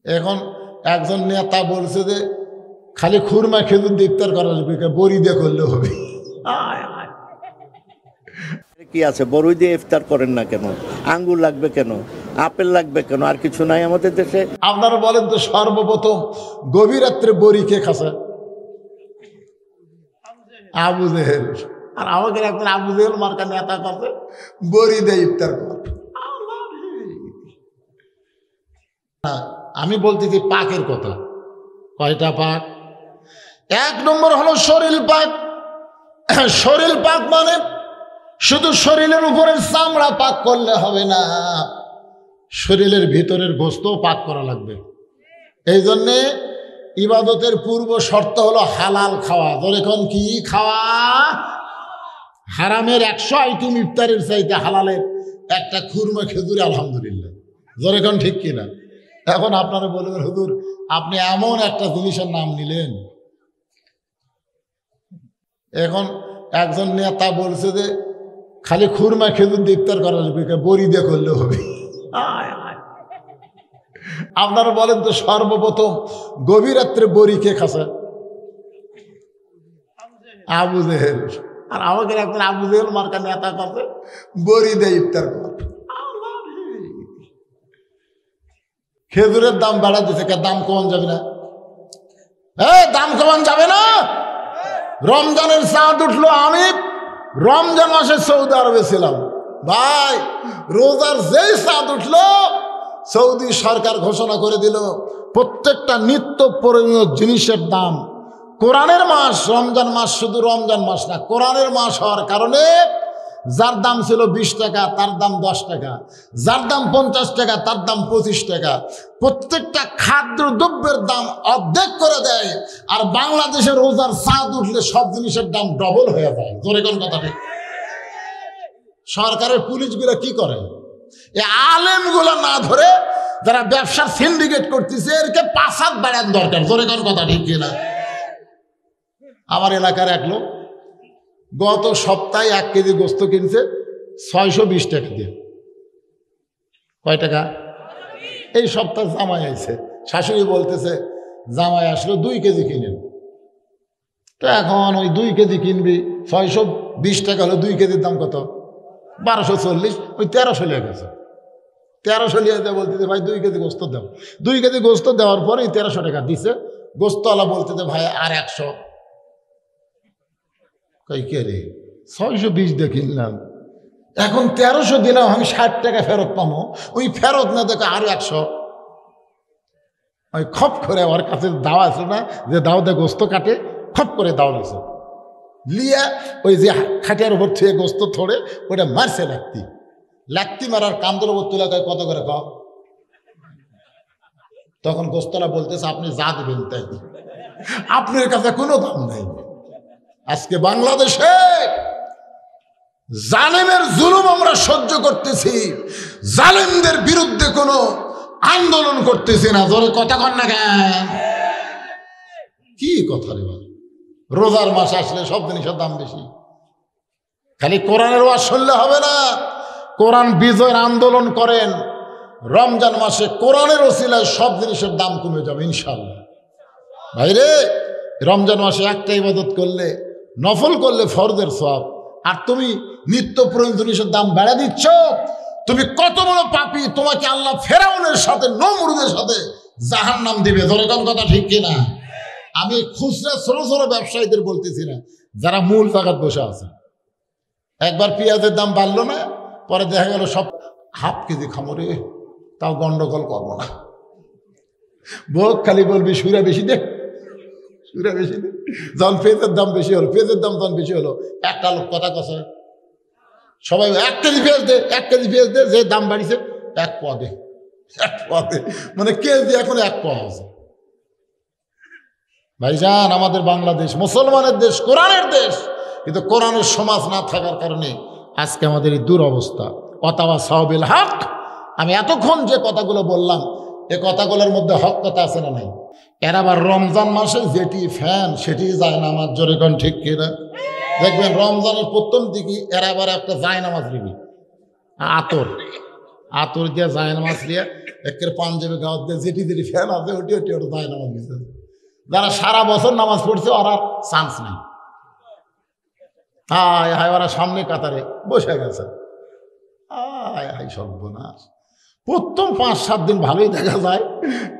এখন একজন নেতা বলছে যে খালি খুরমা খেজুর দিয়ে ইফতার করা যাবে, বড়ি দিয়ে করলে হবে। কি আছে, বড়ই দিয়ে ইফতার করেন না কেন? আঙ্গুর লাগবে কেন? আপেল লাগবে কেন? আর কিছু নাই আমাদের দেশে? আপনারা বলেন তো, সর্বপ্রথম গভীর রাত্রে বড়ি কে খাসে? আবু জেহেল। আর আমাকে একজন আবু জেহেল মার্কা নেতা কাছে বড়ি দিয়ে ইফতার কর। আমি বলতেছি পাকের কথা। কয়টা পাক? এক নম্বর হলো শরীর পাক। শরীর পাক মানে শুধু শরীরের উপরের চামড়া পাক করলে হবে না, শরীরের ভিতরের গোস্ত পাক করা লাগবে। এই জন্যে ইবাদতের পূর্ব শর্ত হলো হালাল খাওয়া। যখন কি খাওয়া? হারামের 100 আইটেম ইফতারের চাইতে হালালের একটা খুরমা খেজুরে আলহামদুলিল্লাহ। যখন ঠিক কিনা? এখন আপনারা বলবেন, হুজুর আপনি এমন একটা জিনিসের নাম নিলেন। এখন একজন নেতা বলছে যে খালি খুরমা খেজুর দিয়ে ইফতার করা যাবে, বড়ি দিয়ে করলে হবে। আপনারা বলেন তো, সর্বপ্রথম গভীর রাত্রে বড়ি কে খাসে? আবু জেহেল। আর আমাকে একজন আবু জেহেল মার্কা নেতা কাছে বড়ি দিয়ে ইফতার কর। খেজুরের দাম বাড়া দিচ্ছে, দাম কমান যাবে না? দাম কমান যাবে না? রমজানের চাঁদ উঠলো। আমি রমজান মাসে সৌদি আরবে ছিলাম ভাই। রোজার যেই চাঁদ উঠলো, সৌদি সরকার ঘোষণা করে দিল প্রত্যেকটা নিত্য প্রয়োজনীয় জিনিসের দাম। কোরআনের মাস রমজান মাস, শুধু রমজান মাস না, কোরআনের মাস হওয়ার কারণে যার দাম ছিল 20 টাকা তার দাম 10 টাকা, যার দাম 50 টাকা তার দাম 25 টাকা। প্রত্যেকটা খাদ্যদ্রব্যের দাম অর্ধেক করে দেয়। আর বাংলাদেশের রোজার চাঁদ উঠলে সব জিনিসের দাম ডবল হয়ে যায়। জোরে কোন কথা নেই? সরকারের পুলিশগুলো কি করে? এই আলেমগুলো না ধরে যারা ব্যবসার সিন্ডিকেট করতেছে, এরকে 5 হাত বাড়ান দরকার। জোরে কোন কথা ঠিক কিনা? আমার এলাকার এক লোক গত সপ্তাহে 1 কেজি গোস্ত কিনছে 620 টাকা দিয়ে। কয় টাকা? এই সপ্তাহ জামাই আইছে, শাশুড়ি বলতেছে জামাই আসলো 2 কেজি কিনেন। তো এখন ওই 2 কেজি কিনবি, 620 টাকা হলো 2 কেজির দাম কত? 1240। ওই 1300 লেগে গেছে। 1300 লিয়ে বলতেছে ভাই 2 কেজি গোস্ত দাও। 2 কেজি গোস্ত দেওয়ার পরে 1300 টাকা দিছে। গোস্তওয়ালা বলতেছে ভাই আর 100। কই কে রে, 620 দিয়ে কিনলাম, এখন 1300 দিলাম, আমি 60 টাকা ফেরত পাবো। ওই ফেরত না দেখে আরো 100। ওই খপ করে ওর কাছে দাওয়া আছে না, যে দাও দে গোস্ত কাটে, খপ করে দাও নিছে লিয়া ওই যে খাটিয়ার উপর থেকে গোস্ত থোড়ে ওটা মারছে লাত্তি মারার কান্দর উপর তুলে কত করে খাও। তখন গোস্তলা বলতেছে আপনি যা দেবেন তাই, আপনার কাছে কোনো দাম নাই। আজকে বাংলাদেশে জালেমের জুলুম আমরা সহ্য করতেছি, জালেমদের বিরুদ্ধে কোনো আন্দোলন করতেছি না। ধরে কথা কন না কেন? কি কথা রে ভাই? রোজার মাস আসলে সব জিনিসের দাম বেশি। খালি কোরআনের ওয়াজ শুনলে হবে না, কোরআন বিজয়ের আন্দোলন করেন। রমজান মাসে কোরআনের ওসিলায় সব জিনিসের দাম কমে যাবে ইনশাআল্লাহ। ভাইরে, রমজান মাসে একটা ইবাদত করলে, নফল করলে ফরজের সওয়াব, আর তুমি নিত্য প্রয়োজনীয় জিনিসের দাম বাড়া দিচ্ছ। তুমি কত বড় পাপী! তোমাকে আল্লাহ ফেরাউনের সাথে, নমরুদের সাথে জাহান্নাম দিবে। ধরে কোন কথা ঠিক কিনা? আমি খুচরা ছোট ছোট ব্যবসায়ীদের বলতেছি না, যারা মূল জায়গায় বসে আছে। একবার পেঁয়াজের দাম বাড়লো না, পরে দেখা গেল সব হাফ কেজি খামরে, তাও গন্ডগোল করবো না। বোক খালি বলবি সুরা বেশি দে, সুরা বেশি দে। যখন পেঁয়াজের দাম বেশি হলো, পেঁয়াজের দাম যখন বেশি হলো, একটা লোক কথা কথা সবাই 1 কেজি পেঁয়াজ দে, 1 কেজি পেঁয়াজ দে। যে দাম বাড়িছে 1 পোয়া দে, 1 পোয়া দে, মানে কেজি এখন 1 পোয়া আছে। ভাইজান, আমাদের বাংলাদেশ মুসলমানের দেশ, কোরআনের দেশ, কিন্তু কোরআনের সমাজ না থাকার কারণে আজকে আমাদের এই দুরবস্থা। অতাওয়া সাওবিল হক। আমি এতক্ষণ যে কথাগুলো বললাম, এ কথাগুলোর মধ্যে হক কথা আছে না নাই? এর আবার রমজান মাসে যেটি ফ্যান সেটি যায় না আমার। জোরে কোন ঠিক কিনা? দেখবেন রমজানের প্রথম দিকে এরা আবার একটা জায়নামাজ নিবি, আতর দিয়ে জায়নামাজ নিয়ে একের পাঞ্জাবে গাওয়াত দিয়ে যেটি যেটি ফ্যান আছে ওটি ওটি ওটা যায় নামাজ দিচ্ছে। যারা সারা বছর নামাজ পড়ছে ওরা চান্স নেই। হায় হায়, ওরা সামনে কাতারে বসে গেছে। হায় হায় সর্বনাশ। প্রথম 5-7 দিন ভালোই দেখা যায়,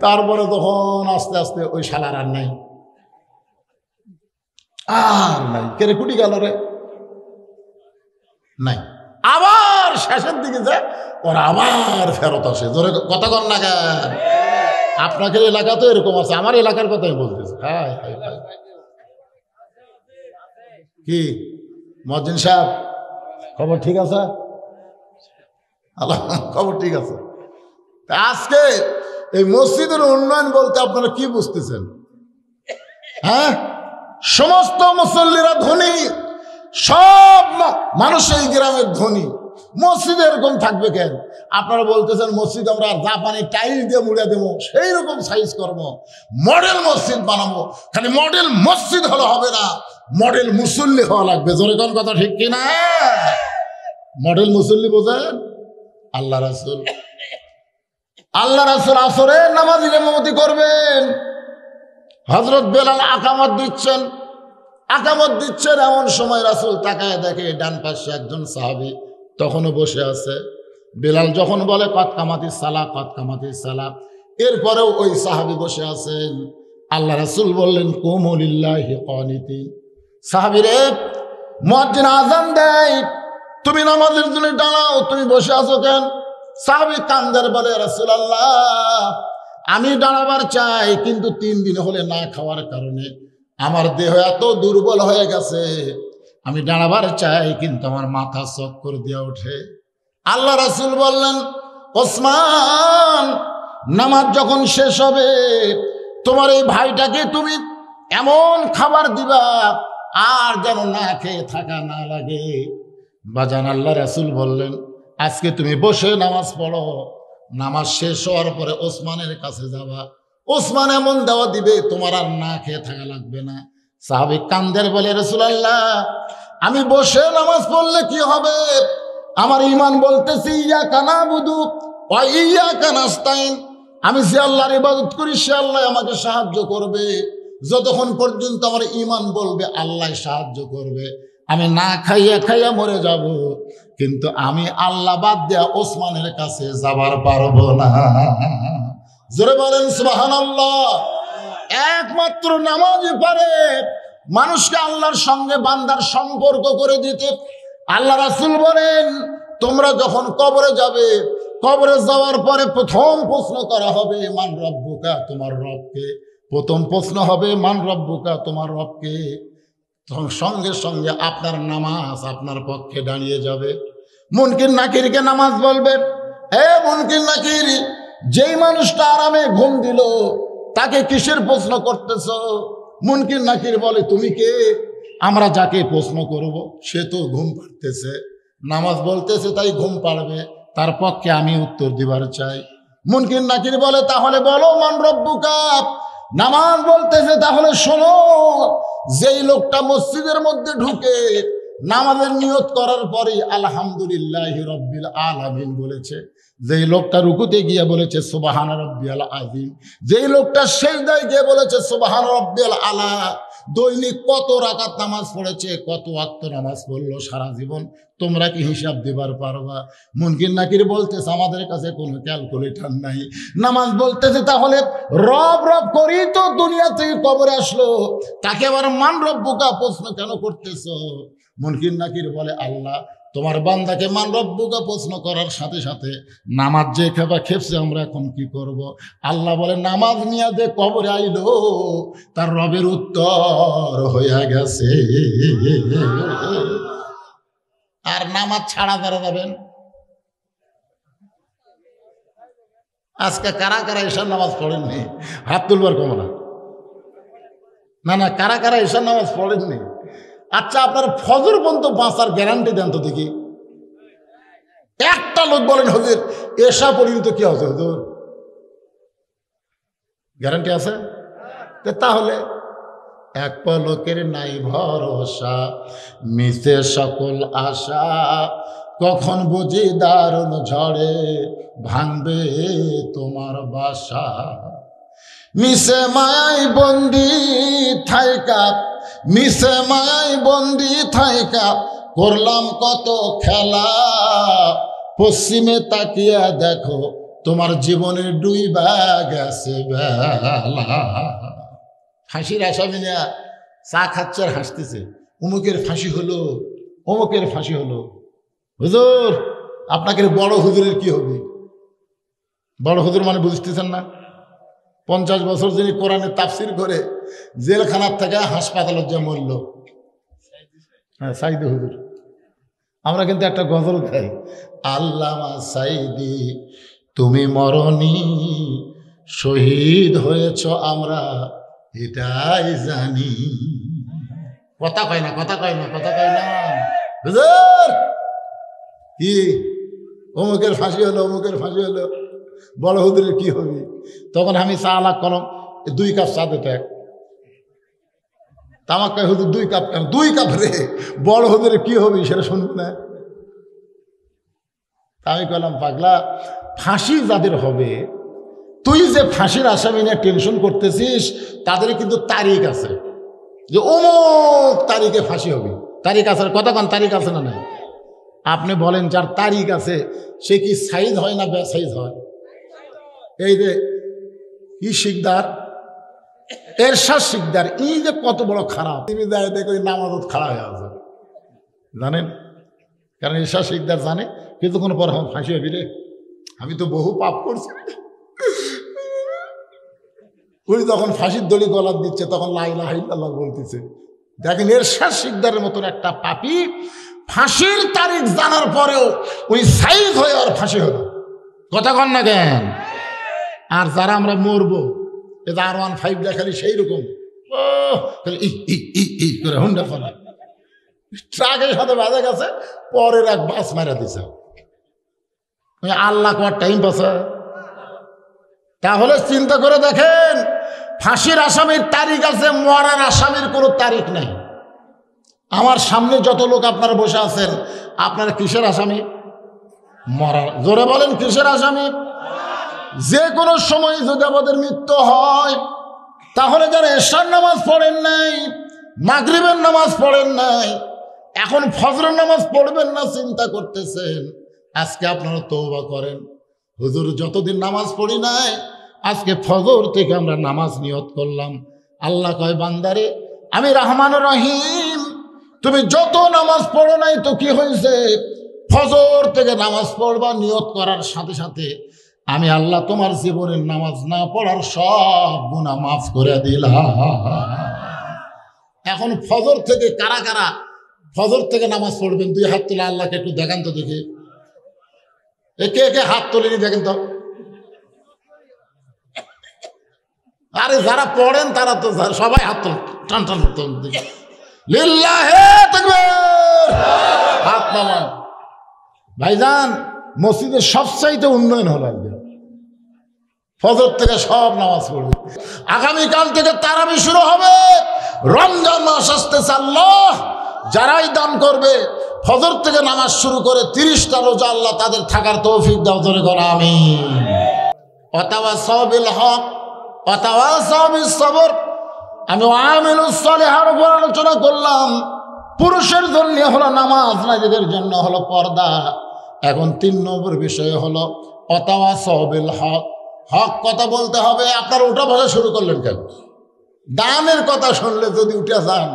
তারপরে তখন আস্তে আস্তে ওই শালার আর নাই, আর নাই। কেরে কুটি গেল রে, নাই। আবার শেষের দিকে যায় ওরা আবার ফেরত আসে। ধরে কথা কর না কেন? আপনাদের এলাকা তো এরকম আছে, আমার এলাকার কথাই বলতেছে। হায় হায় হায়। কি মজ্জিন সাহেব, খবর ঠিক আছে? আল্লাহ, খবর ঠিক আছে। আজকে এই মসজিদের উন্নয়ন বলতে আপনারা কি বুঝতেছেন? হ্যাঁ, সমস্ত মুসল্লিরা ধনী, সব মানুষ এই গ্রামের ধনী। মসজিদ এরকম থাকবে কেন? আপনারা বলতেছেন মসজিদ আমরা জাপানি টাইল দিয়ে মুড়ে দেবো, সেই রকম সাইজ করবো, মডেল মসজিদ বানাবো। খালি মডেল মসজিদ হলে হবে না, মডেল মুসল্লি হওয়া লাগবে। জোরে কোন কথা ঠিক কিনা? মডেল মুসল্লি বোঝেন? আল্লাহ রাসূল, আল্লাহ রাসূল আসরে নামাজ ইমামতি করবেন। হযরত বেলাল আকামত দিচ্ছেন, এমন সময় রাসূল তাকায় দেখে ডান পাশে একজন সাহাবী তখনও বসে আছে। বেলাল যখন বলে কদ কামাতিস সালাহ, কদ কামাতিস সালাহ, এরপরেও ওই সাহাবী বসে আছেন। আল্লাহ রাসূল বললেন কুমু লিল্লাহি কানিতিন। সাহাবী রে, মুয়াজ্জিন আযান দেয়, তুমি নামাজের জন্য দাঁড়াও, তুমি বসে আছো কেন? সাহাবী কান্দার বলে রাসূলুল্লাহ, আমি দাঁড়াবার চাই, কিন্তু 3 দিন হলে না খাওয়ার কারণে আমার দেহ এত দুর্বল হয়ে গেছে, আমি দাঁড়াবার চাই কিন্তু আমার মাথা চক্কর দিয়ে ওঠে। আল্লাহ রাসূল বললেন ওসমান, নামাজ যখন শেষ হবে তোমার এই ভাইটাকে তুমি এমন খাবার দিবা আর যেন না খেয়ে থাকা না লাগে। বাজান, আল্লাহ রাসূল বললেন আজকে তুমি বসে নামাজ পড়ো, নামাজ শেষ হওয়ার পরে ওসমানের কাছে যাবা, ওসমান এমন দাওয়া দিবে তোমার আর না খেয়ে থাকা লাগবে না। সাহাবী কান্দের বলে রাসূলুল্লাহ, আমি বসে নামাজ পড়লে কি হবে? আমার ঈমান বলতেছি ইয়াকা নাবুদু ওয়া ইয়াকা নাস্তাইন, আমি যে আল্লাহর ইবাদত করি সে আল্লাহ আমাকে সাহায্য করবে। যতক্ষণ পর্যন্ত আমার ঈমান বলবে আল্লাহ সাহায্য করবে, আমি না খাইয়া মরে যাব, কিন্তু আমি আল্লাহ বাদ দিয়া ওসমানের কাছে যাবার পারবো না। জোরে বলেন সুবহানাল্লাহ। একমাত্র নামাজই পারে মানুষকে আল্লাহর সঙ্গে বান্দার সম্পর্ক করে দিতে। আল্লাহ রাসূল বলেন তোমরা যখন কবরে যাবে, কবরে যাওয়ার পরে প্রথম প্রশ্ন করা হবে মান রব্বুকা, তোমার রবকে। প্রথম প্রশ্ন হবে মান রব্বুকা, তোমার রবকে। সঙ্গে সঙ্গে আপনার নামাজ আপনার পক্ষে দাঁড়িয়ে যাবে। মুনকির নাকিরকে নামাজ বলবে, হে মুনকির নাকির, যেই মানুষটা আরামে ঘুম দিল তাকে কিসের প্রশ্ন করতেছ? মুনকির নাকির বলে তুমি কে? আমরা যাকে প্রশ্ন করব সে তো ঘুম পাড়তেছে, নামাজ বলতেছে তাই ঘুম পাড়বে, তার পক্ষে আমি উত্তর দিবার চাই। মুনকির নাকির বলে তাহলে বলো মান রব্বুকা। নামাজ বলতেছে তাহলে শোনো, যেই লোকটা মসজিদের মধ্যে ঢুকে নামাজের নিয়ত করার পরে আলহামদুলিল্লাহি রাব্বিল আলামিন বলেছে, যেই লোকটা রুকুতে গিয়ে বলেছে সুবহান রাব্বিয়াল আযীম, যেই লোকটা সিজদায় গিয়ে বলেছে সুবহান রাব্বিয়াল আলা, দৈনিক কত রাকাত নামাজ পড়েছে, কত ওয়াক্ত নামাজ পড়লো সারা জীবন, তোমরা কি হিসাব দিবার পারবা? মুনকির নাকির বলতেছে আমাদের কাছে কোনো ক্যালকুলেটর নাই। নামাজ বলতেছে তাহলে রব রব করি তো দুনিয়া থেকে কবরে আসলো, তাকে আবার মান রব্বুকা প্রশ্ন কেন করতেছো? মুনকির নাকির বলে আল্লাহ তোমার বান্দাকে মান রব্বুকা প্রশ্ন করার সাথে সাথে নামাজ যে খেপছে আমরা এখন কি করব? আল্লাহ বলে নামাজ নিয়ে যে কবরে আইলো তার রবের উত্তর হইয়া গেছে। আর নামাজ ছাড়া যারা যাবেন, আজকে কারা কারা ঈশার নামাজ পড়েননি? হাত তুলবার কমলা। না কারা কারা ঈশার নামাজ পড়েননি? আচ্ছা, আপনার ফজর পর্যন্ত বাঁচার গ্যারান্টি দেন তো দেখি। একটা লোক বলেন হুজুর এশা পর্যন্ত কি আছে হুজুর, গ্যারান্টি আছে? তাহলে এক পলকের নাই ভরসা, মিশে সকল আশা, কখন বুঝি দারুণ ঝড়ে ভাঙবে তোমার বাসা। মিশে মায়াই বন্দি থাইকা, মিশে মায়াই বন্দি থাইকা করলাম কত খেলা। পশ্চিমে তাকিয়া দেখো তোমার জীবনের ডুইবা গেছে বেলা। ফাঁসির আসামি না চা খাচ্ছে আর হাসতেছে, অমুকের ফাঁসি হলো, অমুকের ফাঁসি হলো। হুজুর আপনাকে বড় হুজুরের কি হবে? বড় হুজুর মানে বুঝতেছেন না? 50 বছর যিনি কোরআনের তাফসির করে জেলখানার থেকে হাসপাতালে যে মরল, হ্যাঁ সাইদি হুজুর। আমরা কিন্তু একটা গজল খাই, আল্লামা সাইদি তুমি মরনি, শহীদ হয়েছ আমরা এটাই জানি। কথা কয় না, কথা কয় না, কথা কয় না। হুজুর কি অমুকের ফাঁসি হলো, অমুকের ফাঁসি হলো, বড় হুজুরের কি হবে? তখন আমি চা লাখ কলম 2 কাপ চা দিতে, তামাক কয় হুজুর 2 কাপ কেন? 2 কাপ রে, বড় হুজুরের কি হবে সেটা শুনবে না। আমি কইলাম পাগলা, ফাঁসি যাদের হবে, তুই যে ফাঁসির আসামি নিয়ে টেনশন করতেছিস তাদের কিন্তু তারিখ আছে, যে অমুক তারিখে ফাঁসি হবে। তারিখ আছে, কথা কন, তারিখ আছে না নাই? আপনি বলেন যার তারিখ আছে সে কি সাইজ হয় না বেসাইজ হয়? এই যে ই শিকদার, এরশাদ শিকদার, এই যে কত বড় খারাপ, তিনি যায় দেখো নামাজত খাড়া হয়ে আছে, জানেন? কারণ এরশাদ শিকদার জানে কিছুক্ষণ পর আমার ফাঁসি হবে রে, আমি তো বহু পাপ করছি। ওই যখন ফাঁসির দড়ি গলার দিচ্ছে তখন লা ইলাহা ইল্লাল্লাহ বলতেছে। দেখেন এরশাদ শিকদারের মতন একটা পাপী ফাঁসির তারিখ জানার পরেও ওই সাইজ হয়ে আর ফাঁসি হলো। কথা কন না কেন? আর যারা আমরা মরবো, এ R15 খালি সেই রকম করে হুন্ডা ফেলা, ট্রাকের সাথে বাজে গেছে, পরের এক বাস মারা দিছে। আল্লাহ কর টাইম পাসা। তাহলে চিন্তা করে দেখেন, ফাঁসির আসামির তারিখ আছে, মরার আসামির কোনো তারিখ নেই। আমার সামনে যত লোক আপনারা বসে আছেন, আপনারা কিসের আসামি? মরার। জোরে বলেন কিসের আসামি? যে কোনো সময় যদি আমাদের মৃত্যু হয়, তাহলে যারা এশার নামাজ পড়েন নাই, মাগরিবের নামাজ পড়েন নাই, এখন ফজরের নামাজ পড়বেন না চিন্তা করতেছেন, আজকে আপনারা তওবা করেন। হুজুর যতদিন নামাজ পড়ি নাই, আজকে ফজর থেকে আমরা নামাজ নিয়ত করলাম। আল্লাহ কয় বান্দারে আমি রহমান রহিম, তুমি যত নামাজ পড়ো নাই তো কি হয়েছে, ফজর থেকে নামাজ পড়বা নিয়ত করার সাথে সাথে আমি আল্লাহ তোমার জীবনের নামাজ না পড়ার সব গুনাহ মাফ করে দিলাম। এখন ফজর থেকে কারা কারা ফজর থেকে নামাজ পড়বেন? 2 হাত তোলা, আল্লাহকে একটু দেখান তো দেখি। একে একে হাত তোলেনি দেখেন তো। আরে যারা পড়েন তারা তো সবাই হাত তোলেন, টান টান দেখি। লিল্লাহে তাকবীর, হাত নামান। ভাইজান মসজিদের সবচাইতে উন্নয়ন হলো আজকে, ফজর থেকে সব নামাজ পড়বে। আগামীকাল থেকে তারাবি শুরু হবে, রমজান মাস আসতেছে। আল্লাহ যারাই দান করবে ফজর থেকে নামাজ শুরু করে 30টা রোজা আল্লাহ তাদের থাকার তৌফিক দাও, জোরে করো আমিন। ওয়াতাওয়াসাউ বিল হক ওয়াতাওয়াসাউ বিস সবর। আমি আমিলুস সালিহার উপর আলোচনা করলাম। পুরুষের জন্য হলো নামাজ, নারীদের জন্য হলো পর্দা। এখন 3 নম্বর বিষয় হলো ওয়াতাওয়াসাউ বিল হক। হক কথা বলতে হবে। আপনার উঠা বসা শুরু করলেন কেন? দানের কথা শুনলে যদি উঠে যান,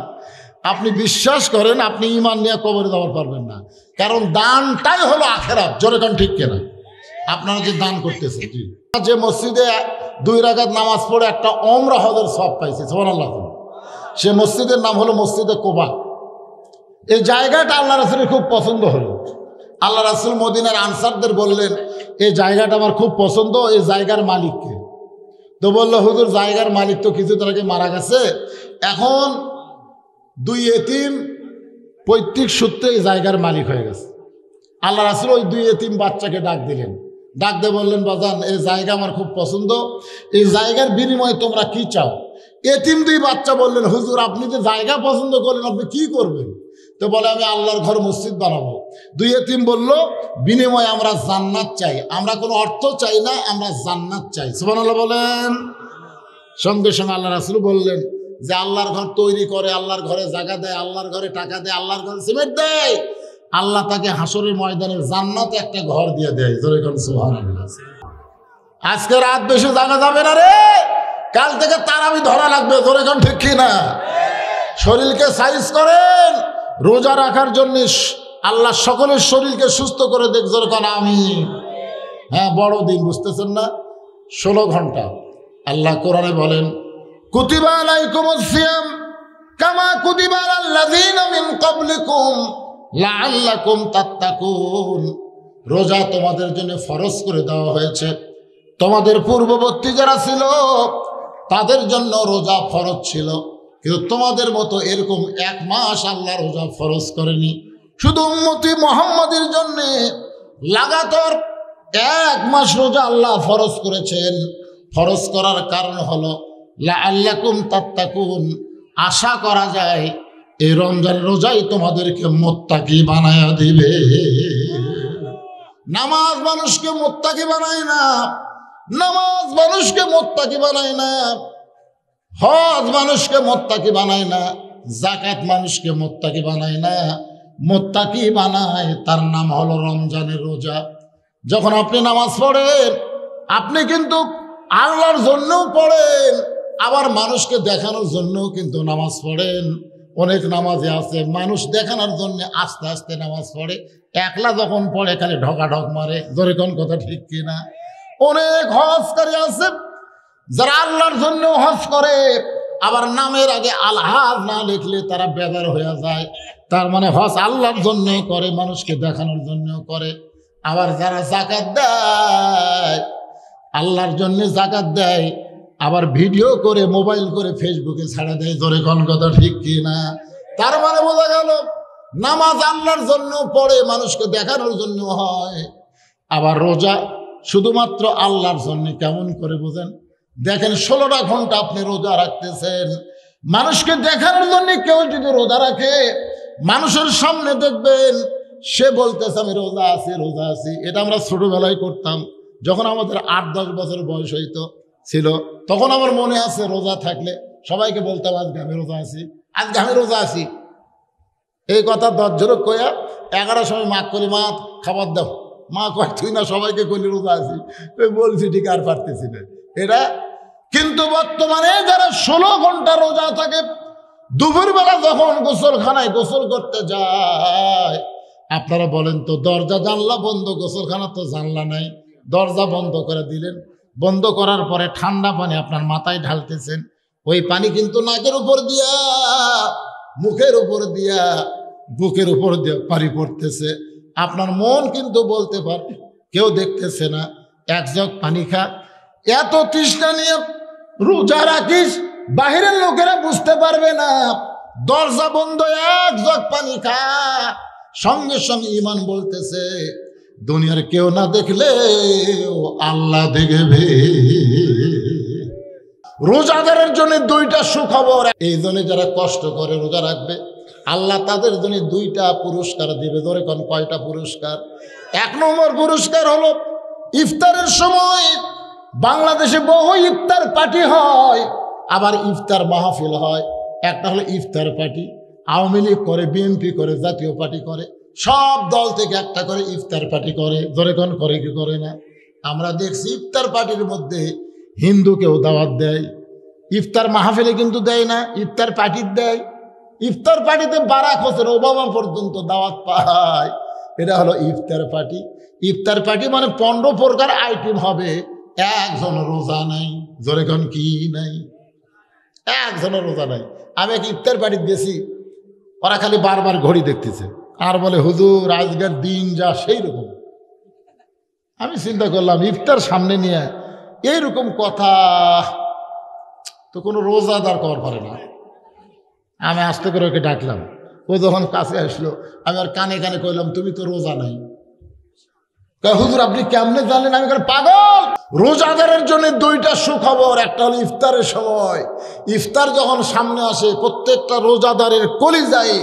আপনি বিশ্বাস করেন আপনি ঈমান নিয়ে কবরে যাওয়ার পারবেন না। কারণ দানটাই হলো আখিরাত। জোরে কোন ঠিক কিনা? আপনারা যে দান করতেছেন, যে মসজিদে 2 রাকাত নামাজ পড়ে একটা ওমরা হজের সওয়াব পাইছে, সুবহানাল্লাহ, সে মসজিদের নাম হলো মসজিদে কুবা। এই জায়গাটা আল্লাহ রাসূলের খুব পছন্দ হলো। আল্লাহ রাসূল মদিনার আনসারদের বললেন, এই জায়গাটা আমার খুব পছন্দ, এই জায়গার মালিককে। তো বললো, হুজুর জায়গার মালিক তো কিছুদিন আগে মারা গেছে, এখন 2 এতিম পৈতৃক সূত্রে এই জায়গার মালিক হয়ে গেছে। আল্লাহ রাসূল ওই 2 এতিম বাচ্চাকে ডাক দিলেন, ডাক দিয়ে বললেন, বাজান এই জায়গা আমার খুব পছন্দ, এই জায়গার বিনিময়ে তোমরা কি চাও? এতিম 2 বাচ্চা বললেন, হুজুর আপনি যে জায়গা পছন্দ করলেন, আপনি কি করবেন? তো বলে আমি আল্লাহর ঘর মসজিদ বানাবো। দুই এতিম বলল বিনিময়ে আমরা জান্নাত চাই, আমরা কোনো অর্থ চাই না, আমরা জান্নাত চাই। সুবহানাল্লাহ বলেন। সঙ্গে সঙ্গে আল্লাহ রাসূল বললেন যে আল্লাহর ঘর তৈরি করে, আল্লাহর ঘরে জায়গা দেয়, আল্লাহর ঘরে টাকা দেয়, আল্লাহর ঘরে সিমেন্ট দেয়, আল্লাহ তাকে হাসরের ময়দানে জান্নাতে একটা ঘর দিয়ে দেয়। জোরে কোন সুবহানাল্লাহ। আজকে রাত বেশি জায়গা যাবে না রে, কাল থেকে তারাবি ধরা লাগবে। জোরে কোন ঠিক কি না? শরীরকে সাইজ করেন, রোজা রাখার জন্য আল্লাহ সকলের শরীরকে সুস্থ করে দেখ। জোরে কোন আমিন। হ্যাঁ, বড় দিন, বুঝতেছেন না? 16 ঘন্টা। আল্লাহ কোরআনে বলেন কুতিবা আলাইকুমুস সিয়াম কামা কুতিবা আলাল্লাযীনা মিন ক্বাবলিকুম লাআল্লাকুম তাত্তাকুন। রোজা তোমাদের জন্য ফরজ করে দেওয়া হয়েছে, তোমাদের পূর্ববর্তী যারা ছিল তাদের জন্য রোজা ফরজ ছিল, কিন্তু তোমাদের মতো এরকম 1 মাস আল্লাহ রোজা ফরজ করেনি। শুধু উম্মতি মুহাম্মাদের জন্য লাগাতার 1 মাস রোজা আল্লাহ ফরজ করেছেন। ফরজ করার কারণ হলো লাআল্লাকুম তাত্তাকুন, আশা করা যায় এই রমজান রোজাই তোমাদেরকে মুত্তাকি বানায়া দিবে। নামাজ মানুষকে মুত্তাকি বানায় না, নামাজ মানুষকে মুত্তাকি বানায় না, হজ মানুষকে মুত্তাকি বানায় না, যাকাত মানুষকে মুত্তাকি বানায় না। মুত্তাকি বানায় তার নাম হলো রমজানের রোজা। যখন আপনি নামাজ পড়েন, আপনি কিন্তু আল্লাহর জন্যও পড়েন, আবার মানুষকে দেখানোর জন্যও কিন্তু নামাজ পড়েন। অনেক নামাজে আছে মানুষ দেখানোর জন্য আস্তে আস্তে নামাজ পড়ে, একলা যখন পড়ে খালি ঢকাঢক মারে। জোরে কোন কথা ঠিক কিনা? অনেক হজকারী আছে যারা আল্লাহর জন্য হজ করে, আবার নামের আগে আলহাজ না লিখলে তারা বেজার হয়ে যায়। তার মানে হজ আল্লাহর জন্য করে, মানুষকে দেখানোর জন্য করে। আবার যারা যাকাত দেয়, আল্লাহর জন্য যাকাত দেয়, আবার ভিডিও করে মোবাইল করে ফেসবুকে ছাড়া দেয়। জোরে কোন কথা ঠিক কিনা? তার মানে বোঝা গেল নামাজ আল্লাহর জন্য পড়ে, মানুষকে দেখানোর জন্য হয়। আবার রোজা শুধুমাত্র আল্লাহর জন্য। কেমন করে বোঝেন? দেখেন 16টা ঘন্টা আপনি রোজা রাখতেছেন, মানুষকে দেখানোর জন্য কেউ যদি রোজা রাখে, মানুষের সামনে দেখবেন সে বলতেছে আমি রোজা আছি, রোজা আছি। এটা আমরা ছোটবেলায় করতাম, যখন আমাদের 8-10 বছর বয়স হইতো ছিল, তখন আমার মনে আছে রোজা থাকলে সবাইকে বলতাম আজকে আমি রোজা আছি, আজকে আমি রোজা আছি। এই কথা 10 ঝরক কইয়া 11টার সময় মা করি, মা খাবার দাও। মা কয় তুই না সবাইকে কইলি রোজা আছি। বলছি ঠিক, আর পারতেছি না এটা। কিন্তু বর্তমানে যারা 16 ঘন্টা রোজা থাকে, দুপুরবেলা যখন গোসলখানায় গোসল করতে যায়, আপনারা বলেন তো দরজা জানলা বন্ধ, গোসলখানা তো জানলা নাই, দরজা বন্ধ করে দিলেন, বন্ধ করার পরে ঠান্ডা পানি আপনার মাথায় ঢালতেছেন, ওই পানি কিন্তু নাকের উপর দিয়া, মুখের উপর দিয়া, বুকের উপর দিয়ে পানি পড়তেছে। আপনার মন কিন্তু বলতে পারে কেউ দেখতেছে না, 1 জগ পানি খা। এত তৃষ্ণা নিয়ে রোজা রাখিস, বাহিরের লোকেরা বুঝতে পারবে না, দরজা বন্ধ, 1 জগ পানি খা। সঙ্গে সঙ্গে ইমান বলতেছে দুনিয়ার কেউ না দেখলে আল্লাহ দেখবে। রোজাদারের জন্য 2টা সুখবর। এই জন্য যারা কষ্ট করে রোজা রাখবে, আল্লাহ তাদের জন্য 2টা পুরস্কার দিবে। ধরে কোন কয়টা পুরস্কার? 1 নম্বর পুরস্কার হলো ইফতারের সময় বাংলাদেশে বহু ইফতার পার্টি হয়, আবার ইফতার মাহফিল হয়। একটা হলো ইফতার পার্টি, আওয়ামী লীগ করে, বিএনপি করে, জাতীয় পার্টি করে, সব দল থেকে একটা করে ইফতার পার্টি করে। ধরে কোন করে কি করে না? আমরা দেখছি ইফতার পার্টির মধ্যে হিন্দুকেও দাওয়াত দেয়, ইফতার মাহফিলে কিন্তু দেয় না, ইফতার পার্টির দেয়। ইফতার পার্টিতে বারাক হোসেন ওবামা পর্যন্ত দাওয়াত পায়। এটা হলো ইফতার পার্টি। ইফতার পার্টি মানে 15 প্রকার আইটেম হবে, একজন রোজা নাই। জোরে কোন কি নাই? একজনের রোজা নাই। আমি এক ইফতার পার্টি দিয়েছি, ওরা খালি বারবার ঘড়ি দেখতেছে আর বলে হুজুর আজকের দিন যা সেই রকম। আমি চিন্তা করলাম ইফতার সামনে নিয়ে এইরকম কথা তো কোনো রোজাদার কর পারে না। আমি আস্তে করে ওকে ডাকলাম, ও যখন কাছে আসলো আমি আর কানে কানে কইলাম তুমি তো রোজা নাই। হুজুর আপনি কেমনে জানলেন? আমি পাগল। রোজাদারের জন্য 2টা সুখবর। একটা হলো ইফতারের সময়, ইফতার যখন সামনে আসে প্রত্যেকটা রোজাদারের কলিজায়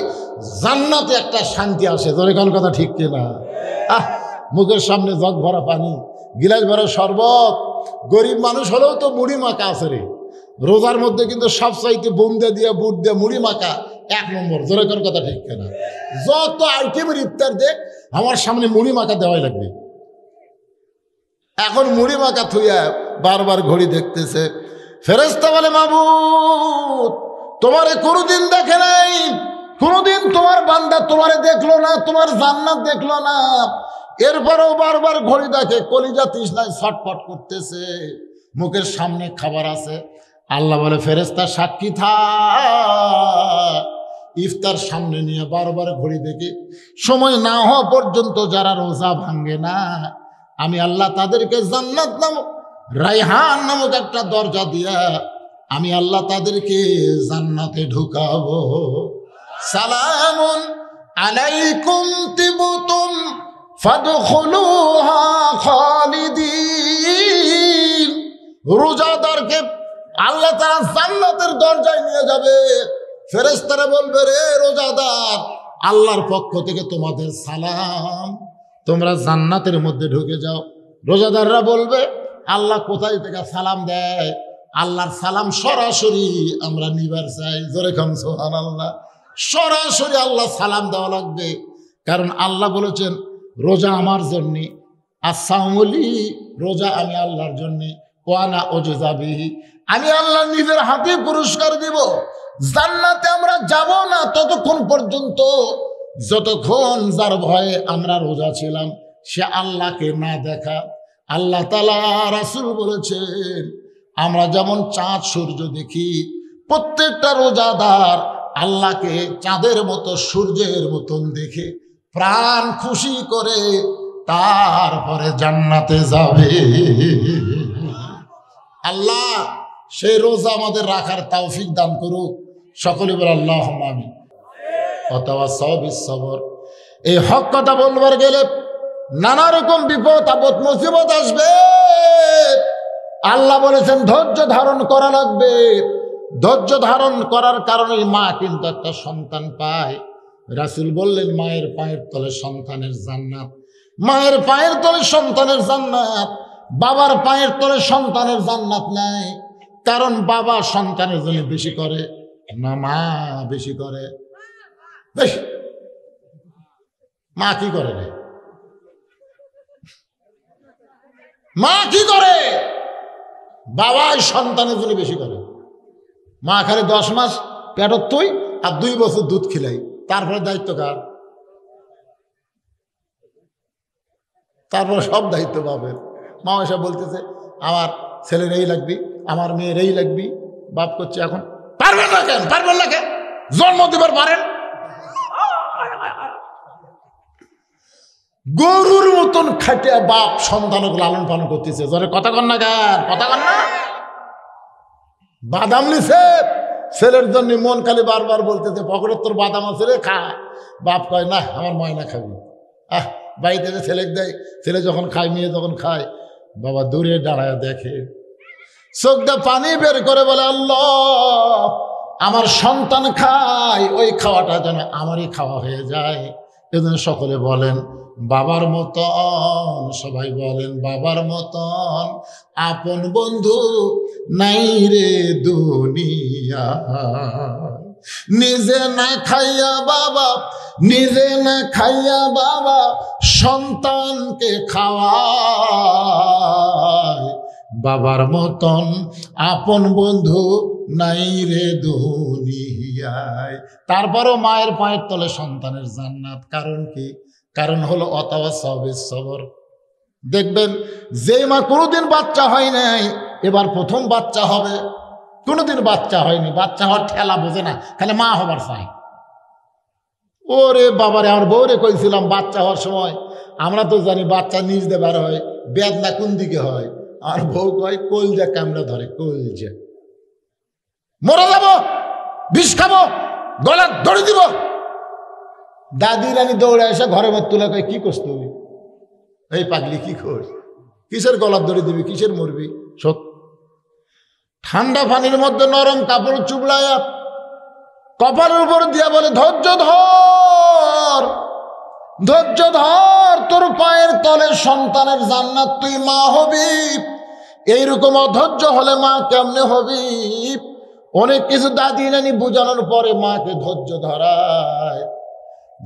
জান্নাতে একটা শান্তি আসে। ধরে কোন কথা ঠিক কিনা? মুখের সামনে জগ ভরা পানি, গিলাস ভরা শরবত। গরিব মানুষ হলেও তো মুড়ি মাখা আছে রে। রোজার মধ্যে কিন্তু সবচাইতে বোন্দে দিয়ে বুট দিয়ে মুড়ি মাখা 1 নম্বর। ধরে কোন কথা ঠিক কিনা? যত আইটেমের ইফতার দেখ, আমার সামনে মুড়ি মাখা দেওয়াই লাগবে। এখন মুড়ি মাখা থুইয়া বারবার ঘড়ি দেখতেছে। ফেরেশতা বলে, মাবুদ তোমারে কোনোদিন দেখে নাই, কোনোদিন তোমার বান্দা তোমারে দেখলো না, তোমার জান্নাত দেখলো না, এরপরেও বারবার ঘড়ি দেখে, কলিজা তৃষ্ণায় ছটফট করতেছে, মুখের সামনে খাবার আছে। আল্লাহ বলে, ফেরেশতা সাক্ষী থাক, ইফতার সামনে নিয়ে বারবার ঘড়ি দেখে সময় না হওয়া পর্যন্ত যারা রোজা ভাঙ্গে না, আমি আল্লাহ তাদেরকে জান্নাত নামক রায়হান নামক একটা দরজা দিয়া আমি আল্লাহ তাদেরকে জান্নাতে ঢুকাবো। সালামুন আলাইকুম তিবতুম ফাদখুলুহা খালিদিন। রোজাদারকে আল্লাহ তাআলা জান্নাতের দরজায় নিয়ে যাবে। ফেরেশতারা বলবে, রে রোজাদার, আল্লাহর পক্ষ থেকে তোমাদের সালাম, তোমরা জান্নাতের মধ্যে ঢুকে যাও। রোজাদাররা বলবে, আল্লাহ কোথায় থেকে সালাম দেয়? আল্লাহর সালাম সরাসরি আমরা নিবার চাই। জোরে খান সুবহানাল্লাহ। সরাসরি আল্লাহ সালাম দেওয়া লাগবে, কারণ আল্লাহ বলেছেন রোজা আমার জন্যে, আসামলি, রোজা আমি আল্লাহর জন্যে, ওয়ানা ওয়াজযা বিহি, আমি আল্লাহ নিজের হাতে পুরস্কার দিব। জান্নাতে আমরা যাব না ততক্ষণ পর্যন্ত যতক্ষণ যার ভয়ে আমরা রোজা ছিলাম সে আল্লাহকে না দেখা। আল্লাহ তাআলা রাসূল বলেছেন, আমরা যেমন চাঁদ সূর্য দেখি, প্রত্যেকটা রোজাদার আল্লাহকে চাঁদের মতো সূর্যের মতন দেখে প্রাণ খুশি করে তারপরে জান্নাতে যাবে। আল্লাহ সেই রোজা আমাদের রাখার তৌফিক দান করুক। সকলে বলে আল্লাহুম্মা আমিন। ওয়াতাওয়াসাউ বিস-সবর। এই হক কথা বলবার গেলে নানা রকম বিপদ আপদ মুসিবত আসবে। আল্লাহ বলেছেন ধৈর্য ধারণ করা লাগবে। ধৈর্য ধারণ করার কারণে মা কিন্তু একটা সন্তান পায়। রাসূল বললেন, মায়ের পায়ের তলে সন্তানের জান্নাত, মায়ের পায়ের তলে সন্তানের জান্নাত, বাবার পায়ের তলে সন্তানের জান্নাত নাই। কারণ বাবা সন্তানের জন্য বেশি করে না, মা বেশি করে। বেশ, মা কি করে রে? মা কি করে? বাবাই সন্তানের জন্য বেশি করে। মা খালি 10 মাস পেটত তুই আর 2 বছর দুধ খিলাই, তারপরে দায়িত্ব কার? তারপরে সব দায়িত্ব বাপের। মা এসব বলতেছে, আমার ছেলের এই লাগবি, আমার মেয়ের এই লাগবি। বাপ করছে, এখন পারবেন না কেন? পারবেন না কেন? জন্ম দিবার পারেন। গরুর মতন খাটিয়া বাপ সন্তানকে লালন পালন করতেছে। জোরে কথা কন না কেন? কথা কন না। বাদাম নিছে ছেলের জন্য, মন খালি বারবার বলতেছে, পকেটের তোর বাদাম আছে রে, খা। বাপ কয়, না, আমার ময়না খাবি। বাড়িতে ছেলে দেয়, ছেলে যখন খায়, মেয়ে যখন খায়, বাবা দূরে দাঁড়ায় দেখে, চোখটা পানি বের করে বলে, আল্লাহ, আমার সন্তান খায়, ওই খাওয়াটা যেন আমারই খাওয়া হয়ে যায়। এজন্য সকলে বলেন বাবার মতন, সবাই বলেন বাবার মতন আপন বন্ধু নাই রে দুনিয়া। নিজে না খাইয়া বাবা, নিজে না খাইয়া বাবা সন্তানকে খাওয়ায়, বাবার মতন আপন বন্ধু নাই রে দুনিয়ায়। তারপরও মায়ের পায়ের তলে সন্তানের জান্নাত। কারণ কি? কারণ হলো ওয়াতাওয়াসাউ বিস-সবর। দেখবেন যে মা কোনোদিন বাচ্চা হয় নাই, এবার প্রথম বাচ্চা হবে, কোনোদিন বাচ্চা হয়নি, বাচ্চা হওয়ার ঠেলা বোঝে না, খালি মা হবার চাই। ওরে বাবারে, আমার বউরে কইছিলাম বাচ্চা হওয়ার সময়, আমরা তো জানি বাচ্চা নিজ দিয়ে বার হয়, বেদনা কোন দিকে হয়। আর বউ কয় কলজা কামড়া ধরে, কলজা, মরে যাব, বিষ খাবো, গলা দড়ি দিব। দাদি রানী দৌড়ে এসে ঘরে মত তুলে কয়, কি করছ তুমি? এই পাগলি কি কর? কিসের গলার দড়ি দিবি, কিসের মরবি? সত ঠান্ডা পানির মধ্যে নরম কাপড় চুবলায়া কপালের উপর দিয়া বলে ধৈর্য ধর, ধৈর্য ধর, তোর পায়ের তলে সন্তানের জান্নাত, তুই মা হবি। এইরকম অধৈর্য হলে মা কেমনে হবি? অনেক কিছু দাদি নানি বোঝানোর পরে মাকে ধৈর্য ধরায়।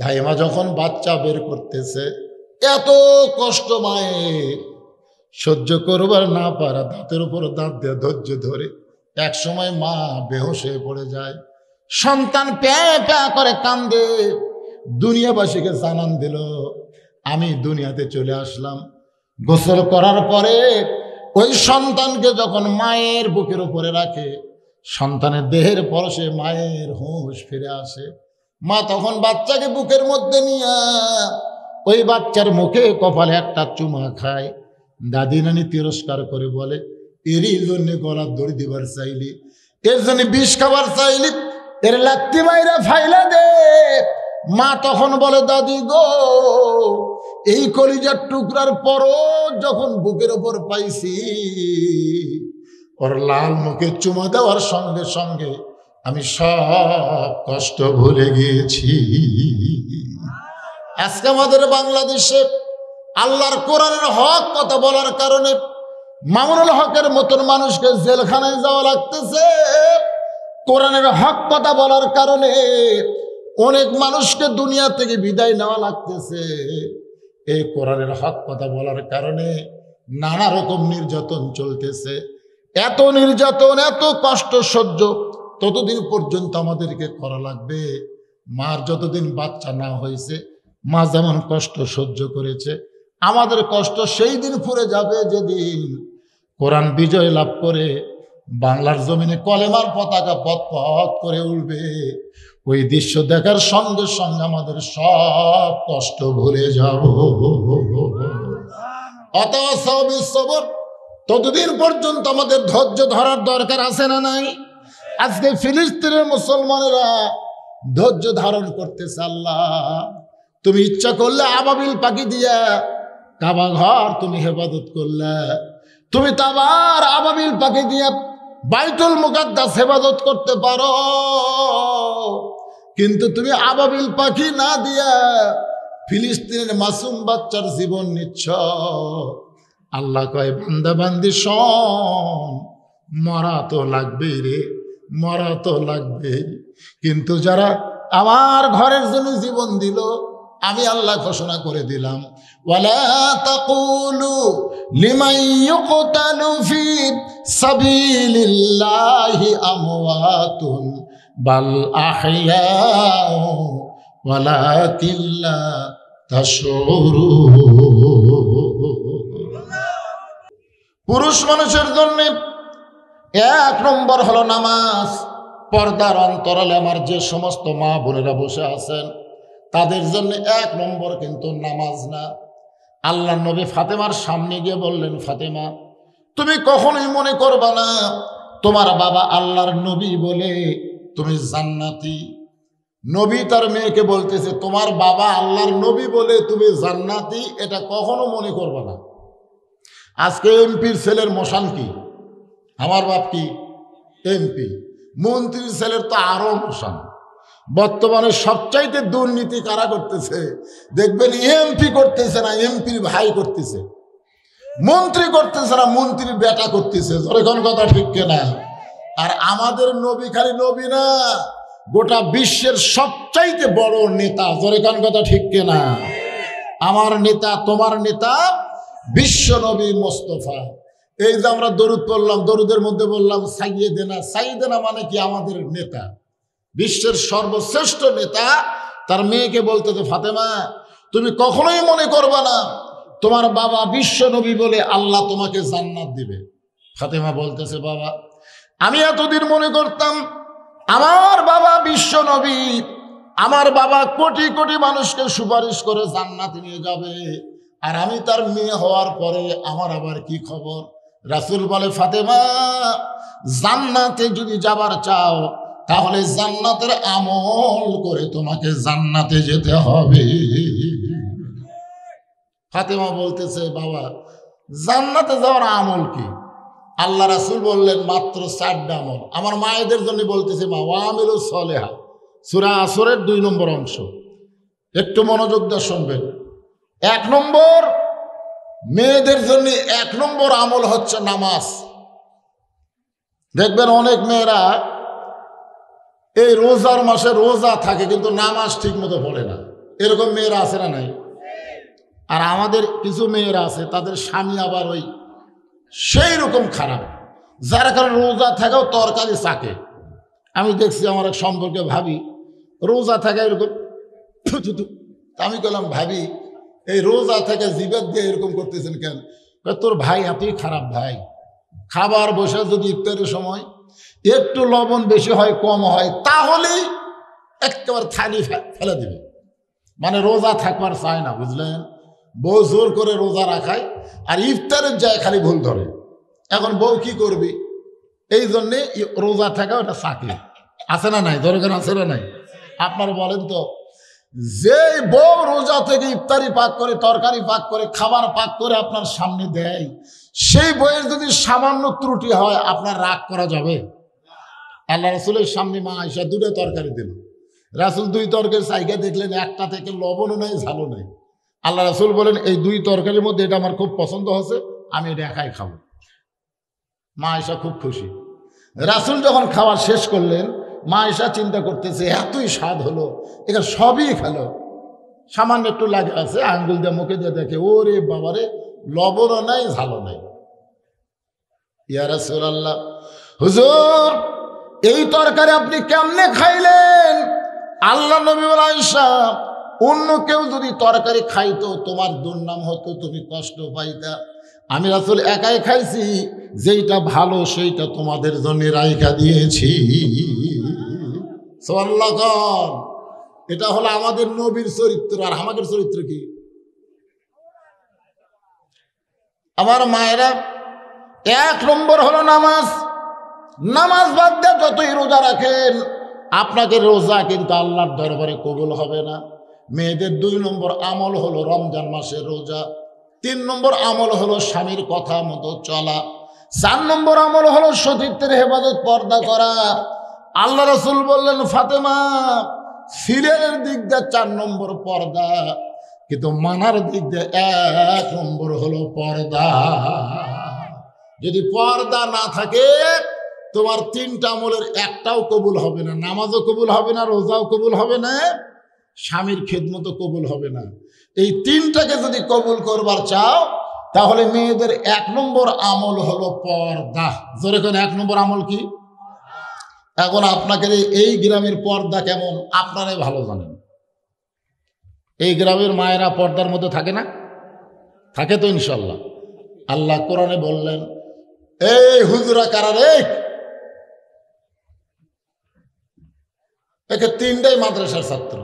ধাইমা যখন বাচ্চা বের করতেছে, এত কষ্ট মায়ের সহ্য করবার না পারা, দাঁতের উপর দাঁত দিয়ে ধৈর্য ধরে এক সময় মা বেহুশ হয়ে পড়ে যায়। সন্তান প্যা প্যা করে কান্দে, দুনিয়াবাসীকে জানান দিল আমি দুনিয়াতে চলে আসলাম। গোসল করার পরে ওই সন্তানকে যখন মায়ের বুকের উপরে রাখে, সন্তানের দেহের পরশে মায়ের হুঁশ ফিরে আসে। মা তখন বাচ্চাকে বুকের মধ্যে নিয়ে ওই বাচ্চার মুখে কপালে একটা চুমা খায়। দাদি নানি তিরস্কার করে বলে, এরই জন্য গলার দড়ি দিবার চাইলি, এর জন্য বিষ খাবার চাইলি, এর লাত্তি মাইরা ফাইলা দে। মা তখন বলে, দাদি গো, এই কলিজার টুকরার পরও যখন বুকের ওপর পাইছি, ওর লাল মুখে চুমা দেওয়ার সঙ্গে সঙ্গে আমি সব কষ্ট ভুলে গিয়েছি। আজকে আমাদের বাংলাদেশে আল্লাহর কোরআনের হক কথা বলার কারণে মামুনুল হকের মতন মানুষকে জেলখানায় যাওয়া লাগতেছে। কোরআনের হক কথা বলার কারণে অনেক মানুষকে দুনিয়া থেকে বিদায় নেওয়া লাগতেছে। এই কোরআনের হক কথা বলার কারণে নানা রকম নির্যাতন চলতেছে। এত নির্যাতন, এত কষ্ট সহ্য ততদিন পর্যন্ত আমাদেরকে করা লাগবে। মার যতদিন বাচ্চা না হয়েছে, মা যেমন কষ্ট সহ্য করেছে, আমাদের কষ্ট সেই দিন ফুরে যাবে যেদিন কোরআন বিজয় লাভ করে বাংলার জমিনে কলেমার পতাকা পথ পথ করে উঠবে। ওই দৃশ্য দেখার সঙ্গে সঙ্গে আমাদের সব কষ্ট ভুলে যাব। অতঃসবর, ততদিন পর্যন্ত আমাদের ধৈর্য ধরার দরকার আছে না নাই? আজকে ফিলিস্তিনের মুসলমানেরা ধৈর্য ধারণ করতেছে। আল্লাহ, তুমি ইচ্ছা করলে আবাবিল পাখি দিয়া কাবা ঘর তুমি হেফাজত করলে, তুমি তো আবার আবাবিল পাখি দিয়া বাইতুল মুকাদ্দাস হেফাজত করতে পারো, কিন্তু তুমি আবাবিল পাখি না দিয়া ফিলিস্তিনের মাসুম বাচ্চার জীবন নিচ্ছ। আল্লাহ কয়, বান্দা বান্দি শোন, মরা তো লাগবেই রে, মরা তো লাগবেই, কিন্তু যারা আমার ঘরের জন্য জীবন দিল, আমি আল্লাহ ঘোষণা করে দিলাম, ওয়ালা তাকুলু লিমান ইউকতালু ফি সাবিলিল্লাহি আমওয়াতুন বাল আহইয়াউ ওয়ালাকিন লা তাশউরুন। পুরুষ মানুষের জন্য এক নম্বর হলো নামাজ। পর্দার অন্তরালে আমার যে সমস্ত মা বোনেরা বসে আছেন, তাদের জন্য এক নম্বর কিন্তু নামাজ না। আল্লাহ নবী ফাতেমার সামনে গিয়ে বললেন, ফাতেমা, তুমি কখনোই মনে করবা না তোমার বাবা আল্লাহর নবী বলে তুমি জান্নাতি। নবী তার মেয়েকে বলতেছে, তোমার বাবা আল্লাহর নবী বলে তুমি জান্নাতি, এটা কখনো মনে করবা না। আজকে এমপির ছেলের মশান কি? আমার বাপ কি এমপি, মন্ত্রীর ছেলের তো আরো মশান। বর্তমানে সবচাইতে দুর্নীতি কারা করতেছে দেখবেন, এমপি করতেছে না, এমপির ভাই করতেছে, মন্ত্রী করতেছে না, মন্ত্রীর বেটা করতেছে। যখন কথা ঠিক না। আর আমাদের নবী খালি নবী না, গোটা বিশ্বের সবচাইতে বড় নেতা। যখন কথা ঠিক না। আমার নেতা, তোমার নেতা বিশ্ব নবী মোস্তফা। এই যে আমরা দরুদ পড়লাম, দরুদের মধ্যে বললাম সাইয়েদেনা। সাইয়েদেনা মানে কি? আমাদের নেতা, বিশ্বের সর্বশ্রেষ্ঠ নেতা। তার মেয়েকে বলতেছে, ফাতেমা, তুমি কখনোই মনে করবা না তোমার বাবা বিশ্ব নবী বলে আল্লাহ তোমাকে জান্নাত দিবে। ফাতেমা বলতেছে, বাবা, আমি এতদিন মনে করতাম আমার বাবা বিশ্ব নবী, আমার বাবা কোটি কোটি মানুষকে সুপারিশ করে জান্নাতে নিয়ে যাবে, আর আমি তার মেয়ে হওয়ার পরে আমার আবার কি খবর? রাসূল বলে, ফাতেমা, জান্নাতে যদি যাবার চাও তাহলে জান্নাতের আমল করে তোমাকে জান্নাতে যেতে হবে। ফাতেমা বলতেছে, বাবা, জান্নাতে যাওয়ার আমল কি? আল্লাহ রাসূল বললেন, মাত্র 4টা আমল। আমার মায়েদের জন্য বলতেছে, মা, ওয়ামিলুস সলিহা, সূরা আসরের 2 নম্বর অংশ, একটু মনোযোগ দিয়ে শুনবেন। 1 নম্বর, মেয়েদের জন্য 1 নম্বর আমল হচ্ছে নামাজ। দেখবেন অনেক মেয়েরা এই রোজার মাসে রোজা থাকে কিন্তু নামাজ ঠিক মতো পড়ে না, এরকম মেয়েরা আছে না নাই? আর আমাদের কিছু মেয়েরা আছে তাদের স্বামী আবার ওই সেই রকম খারাপ, যার কারণে রোজা থাকেও তরকারি চাকে। আমি দেখছি আমার এক সম্পর্কে ভাবি রোজা থাকে এরকম, আমি বললাম ভাবি এই রোজা থেকে জিবের দিয়ে এরকম করতেছেন কেন? তোর ভাই এতই খারাপ ভাই, খাবার বসে যদি ইফতারের সময় একটু লবণ বেশি হয় কম হয় তাহলেই একেবারে থালি ফেলে দিবে, মানে রোজা থাকবার চায় না, বুঝলেন? বউ জোর করে রোজা রাখায় আর ইফতারের যায় খালি ভুল ধরে। এখন বউ কি করবি? এই জন্যে রোজা থাকা ওটা চাকে, আছে না নাই? দরকার আছে না নাই? আপনারা বলেন তো, যে বউ রোজা থেকে ইফতারি পাক করে, তরকারি পাক করে, খাবার পাক করে আপনার সামনে দেয়, সেই বইয়ের যদি সামান্য ত্রুটি হয় আপনার রাগ করা যাবে? আল্লাহ রাসূলের সামনে মা আয়েশা 2টা তরকারি দিল, রাসূল 2 তরকারি চাইকে দেখলেন একটা থেকে লবণও নাই ঝালও নাই। আল্লাহ রাসূল বলেন এই 2 তরকারির মধ্যে এটা আমার খুব পছন্দ হয়েছে, আমি এটা একাই খাবো। মা আয়েশা খুব খুশি। রাসূল যখন খাওয়া শেষ করলেন, মা আয়েশা চিন্তা করতেছে এতই স্বাদ হলো, এটা সবই খেলো, সামান্য একটু লাগে আছে, আঙ্গুল দিয়ে মুখে দিয়ে দেখে ওরে বাবারে লবণও নাই ঝালও নাই। ইয়া রাসূলুল্লাহ, হুজুর এই তরকারি আপনি কেমনে খাইলেন? আল্লাহ নবী বলেন আয়েশা, অন্য কেউ যদি তরকারি খাইতো তোমার দুর্নাম হতো, তুমি কষ্ট পাইতা। আমি রাসূল একাই খাইছি, যেইটা ভালো সেইটা তোমাদের জন্য রাইখা দিয়েছি। সুবহানাল্লাহ। এটা হলো আমাদের নবীর চরিত্র। আর আমাদের চরিত্র কি? আমার মায়েরা, 1 নম্বর হলো নামাজ। নামাজ বাদ দিয়ে যতই রোজা রাখেন আপনাকে রোজা কিন্তু আল্লাহর দরবারে কবুল হবে না। মেয়েদের 2 নম্বর আমল হলো রমজান মাসের রোজা। 3 নম্বর আমল হলো স্বামীর কথা মতো চলা। 4 নম্বর আমল হলো সতীত্বের হেফাজত, পর্দা করা। আল্লাহ রাসূল বললেন ফাতেমা, সিরিয়ালের দিক দিয়ে 4 নম্বর পর্দা, কিন্তু মানার দিক দিয়ে 1 নম্বর হলো পর্দা। যদি পর্দা না থাকে তোমার 3টা আমলের একটাও কবুল হবে না, নামাজও কবুল হবে না, রোজাও কবুল হবে না, স্বামীর খেদমতও কবুল হবে না। এই 3টাকে যদি কবুল করবার চাও তাহলে মেয়েদের 1 নম্বর আমল হলো পর্দা। জোরে করে 1 নম্বর আমল কি? এখন আপনাকে এই গ্রামের পর্দা কেমন আপনারাই ভালো জানেন। এই গ্রামের মায়েরা পর্দার মধ্যে থাকে না? থাকে তো ইনশাল্লাহ। আল্লাহ কোরআনে বললেন, এই হুজুরা কারা রে? একে 3টাই মাদ্রাসার ছাত্র।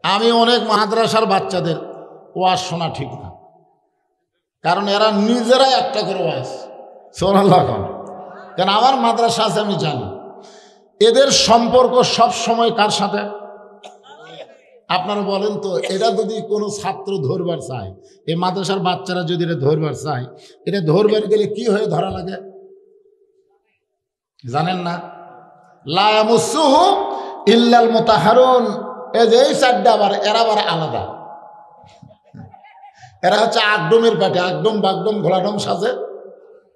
আমি অনেক মাদ্রাসার বাচ্চাদের ওয়াজ শোনা ঠিক না, কারণ এরা নিজেরাই একটা করে ওয়াজ সুবহানাল্লাহ। কারণ আমার মাদ্রাসা আছে, আমি জানি এদের সম্পর্ক সব সময় কার সাথে। আপনারা বলেন তো, এটা যদি কোনো ছাত্র ধরবার চায়, এই মাদ্রাসার বাচ্চারা যদি এটা ধরবার চায়, এটা ধরবার গেলে কি হয়ে ধরা লাগে জানেন না? লা ইয়ামাসসুহু ইল্লাল মুতাহহারুন। এই যে এই 4টা আবার এরা আবার আলাদা। এরা হচ্ছে আকডমের পেটে, আকডম বাগডম ঘোলাডম সাজে,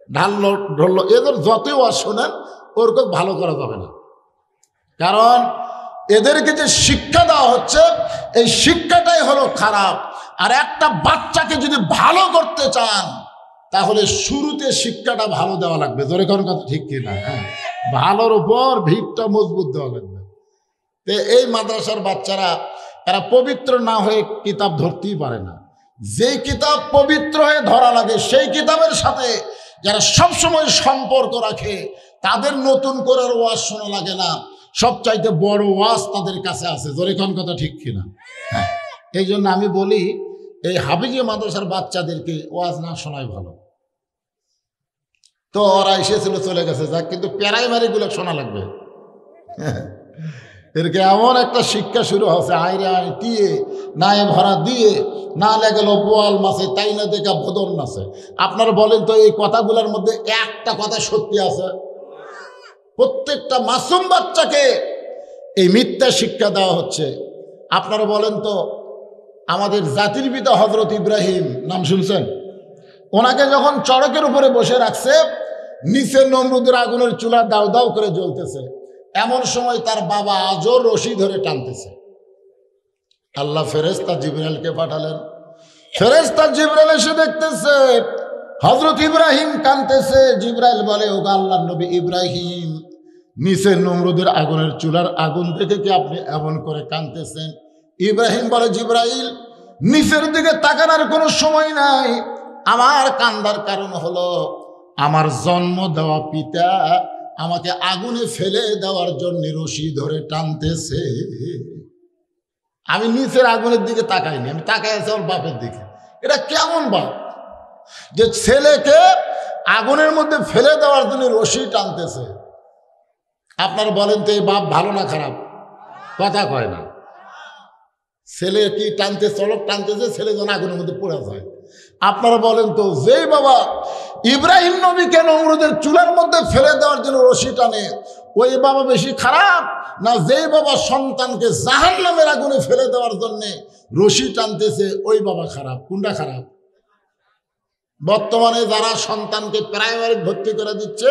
ঢাললো ঢললো। এদের যতই ওয়াজ শোনেন ওরকম ভালো করা যাবে না, কারণ এদেরকে যে শিক্ষা দেওয়া হচ্ছে এই শিক্ষাটাই হলো খারাপ। আর একটা বাচ্চাকে যদি ভালো করতে চান তাহলে শুরুতে শিক্ষাটা ভালো দেওয়া লাগবে। জোরে কোন কথা ঠিক কিনা? হ্যাঁ, ভালোর উপর ভিতটা মজবুত দেওয়া লাগবে। এই মাদ্রাসার বাচ্চারা এরা পবিত্র না হয়ে কিতাব ধরতেই পারে না। যেই কিতাব পবিত্র হয়ে ধরা লাগে সেই কিতাবের সাথে যারা সবসময় সম্পর্ক রাখে তাদের নতুন করে ওয়াজ শোনা লাগে না, সবচাইতে বড় ওয়াজ তাদের কাছে আছে। জোরে কোন কথা ঠিক কিনা? হ্যাঁ, এই জন্য আমি বলি এই হাফিজি মাদ্রাসার বাচ্চাদেরকে ওয়াজ না শোনাই ভালো। তো ওরা এসেছিল চলে গেছে যাক, কিন্তু প্রাইমারিগুলো শোনা লাগবে। এরকে এমন একটা শিক্ষা শুরু হচ্ছে, আইরে আয় দিয়ে নায়ে ভরা দিয়ে না লেগেল বোয়াল মাছে তাই না দেখা বদর নাছে। আপনারা বলেন তো এই কথাগুলোর মধ্যে একটা কথা সত্যি আছে? প্রত্যেকটা মাসুম বাচ্চাকে এই মিথ্যা শিক্ষা দেওয়া হচ্ছে। আপনারা বলেন তো, আমাদের জাতির পিতা হযরত ইব্রাহিম নাম শুনছেন? ওনাকে যখন চড়কের উপরে বসে রাখছে, নিচে নমরুদের আগুনের চুলা দাউ দাউ করে জ্বলতেছে, এমন সময় তার বাবা আজও রশি ধরে টানতেছে। আল্লাহ ফেরেশতা জিবরাইলকে পাঠালেন। ফেরেশতা জিবরাইল এসে দেখতেছে হযরত ইব্রাহিম কাঁদতেছে। জিবরাইল বলে, ও আল্লাহর নবী ইব্রাহিম, নিচে নমরুদের আগুনের চুলার আগুন থেকে কি আপনি এমন করে কাঁদতেছেন? ইব্রাহিম বলে, জিবরাইল, নিচের দিকে তাকানোর কোনো সময় নাই। আমার কান্দার কারণ হলো আমার জন্ম দেওয়া পিতা আমাকে আগুনে ফেলে দেওয়ার জন্য রশি ধরে টানতেছে। আমি নিচের আগুনের দিকে তাকাইনি, আমি তাকাই আছি ওর বাপের দিকে। এটা কেমন বাপ যে ছেলেকে আগুনের মধ্যে ফেলে দেওয়ার জন্য রশি টানতেছে? আপনারা বলেন তো, এই বাপ ভালো না খারাপ? কথা কয় না। ছেলে কি টানতে, চলক টানতেছে, ছেলে যেন আগুনের মধ্যে পড়ে যায়। আপনারা বলেন তো, যেই বাবা ইব্রাহিম নবীকে নমরুদের চুলার মধ্যে ফেলে দেওয়ার জন্য রশি টানে, ওই বাবা বেশি খারাপ না যেই বাবা সন্তানকে জাহান্নামের আগুনে ফেলে দেওয়ার জন্য রশি টানতেছে ওই বাবা খারাপ? কোনটা খারাপ? বর্তমানে যারা সন্তানকে প্রাইমারি ভর্তি করে দিচ্ছে,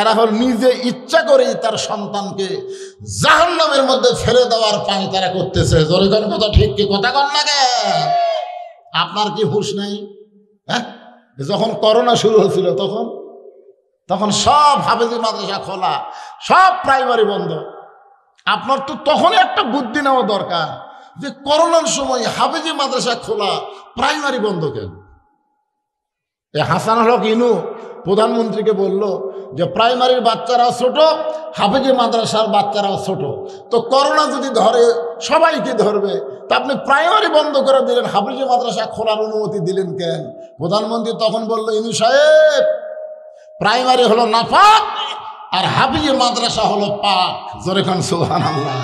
এরা হল নিজে ইচ্ছা করেই তার সন্তানকে জাহান্নামের মধ্যে ফেলে দেওয়ার পানি তারা করতেছে। জোরে কোন কথা ঠিক কি কথা কন না কে? আপনার কি হুঁশ নাই? হ্যাঁ, যখন করোনা শুরু হয়েছিল তখন সব হাফেজি মাদ্রাসা খোলা, সব প্রাইমারি বন্ধ। আপনার তো তখনই একটা বুদ্ধি নেওয়া দরকার যে করোনার সময় হাফেজি মাদ্রাসা খোলা, প্রাইমারি বন্ধ কেন? হাসানুল হক ইনু প্রধানমন্ত্রীকে বলল যে প্রাইমারির বাচ্চারাও ছোট, হাফেজি মাদ্রাসার বাচ্চারাও ছোট, তো করোনা যদি ধরে সবাইকে ধরবে, তা আপনি প্রাইমারি বন্ধ করে দিলেন, হাফেজি মাদ্রাসা খোলার অনুমতি দিলেন কেন? প্রধানমন্ত্রী তখন বলল, ইনু সাহেব, প্রাইমারি হলো নাপাক আর হাফেজি মাদ্রাসা হলো পাক। জোরে খান সুবহানাল্লাহ।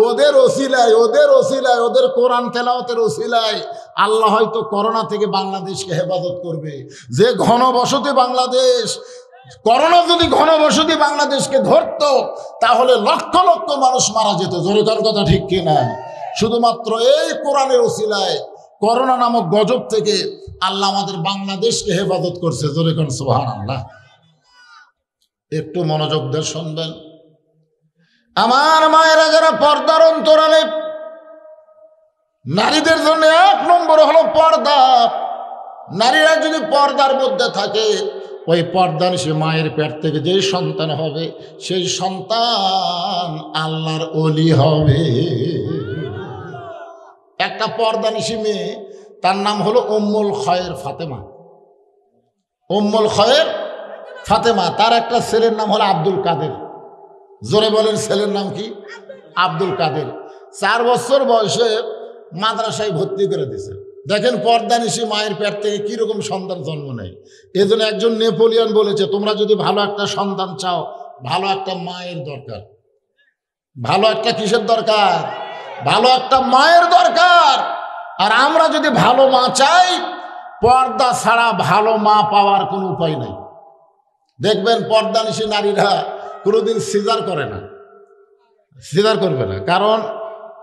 ওদের ওসিলায় ওদের কোরআন তেলাওয়াতের ওসিলায় আল্লাহ হয়তো করোনা থেকে বাংলাদেশকে হেফাজত করবে। যে ঘনবসতি বাংলাদেশ, করোনা যদি ঘনবসতি বাংলাদেশকে ধরতো তাহলে লক্ষ লক্ষ মানুষ মারা যেত। জোরে কার কথা ঠিক কিনা? শুধুমাত্র এই কোরআনের ওসিলায় করোনা নামক গজব থেকে আল্লাহ আমাদের বাংলাদেশকে হেফাজত করছে। জোরে কান সুবহানাল্লাহ। একটু মনোযোগ দিয়ে শুনবেন। আমার মায়েরা যারা পর্দার অন্তরালে, নারীদের জন্য 1 নম্বর হলো পর্দা। নারীরা যদি পর্দার মধ্যে থাকে, ওই পর্দানিশী মায়ের পেট থেকে যেই সন্তান হবে সেই সন্তান আল্লাহর ওলি হবে। একটা পর্দানিশী মেয়ে, তার নাম হলো উম্মুল খয়ের ফাতেমা। উম্মুল খয়ের ফাতেমা, তার একটা ছেলের নাম হলো আব্দুল কাদের। জোরে বলেন, ছেলের নাম কি? আব্দুল কাদের। 4 বছর বয়সে মাদ্রাসায় ভর্তি করে দিয়েছে। দেখেন পর্দানিশী মায়ের পেট থেকে কিরকম সন্তান জন্ম নেয়। এই জন্য একজন নেপোলিয়ন বলেছে, তোমরা যদি ভালো একটা সন্তান চাও, ভালো একটা মায়ের দরকার। ভালো একটা কিসের দরকার? ভালো একটা মায়ের দরকার। আর আমরা যদি ভালো মা চাই, পর্দা ছাড়া ভালো মা পাওয়ার কোনো উপায় নেই। দেখবেন পর্দানিশী নারীরা কোনোদিন সিজার করে না, সিজার করবে না, কারণ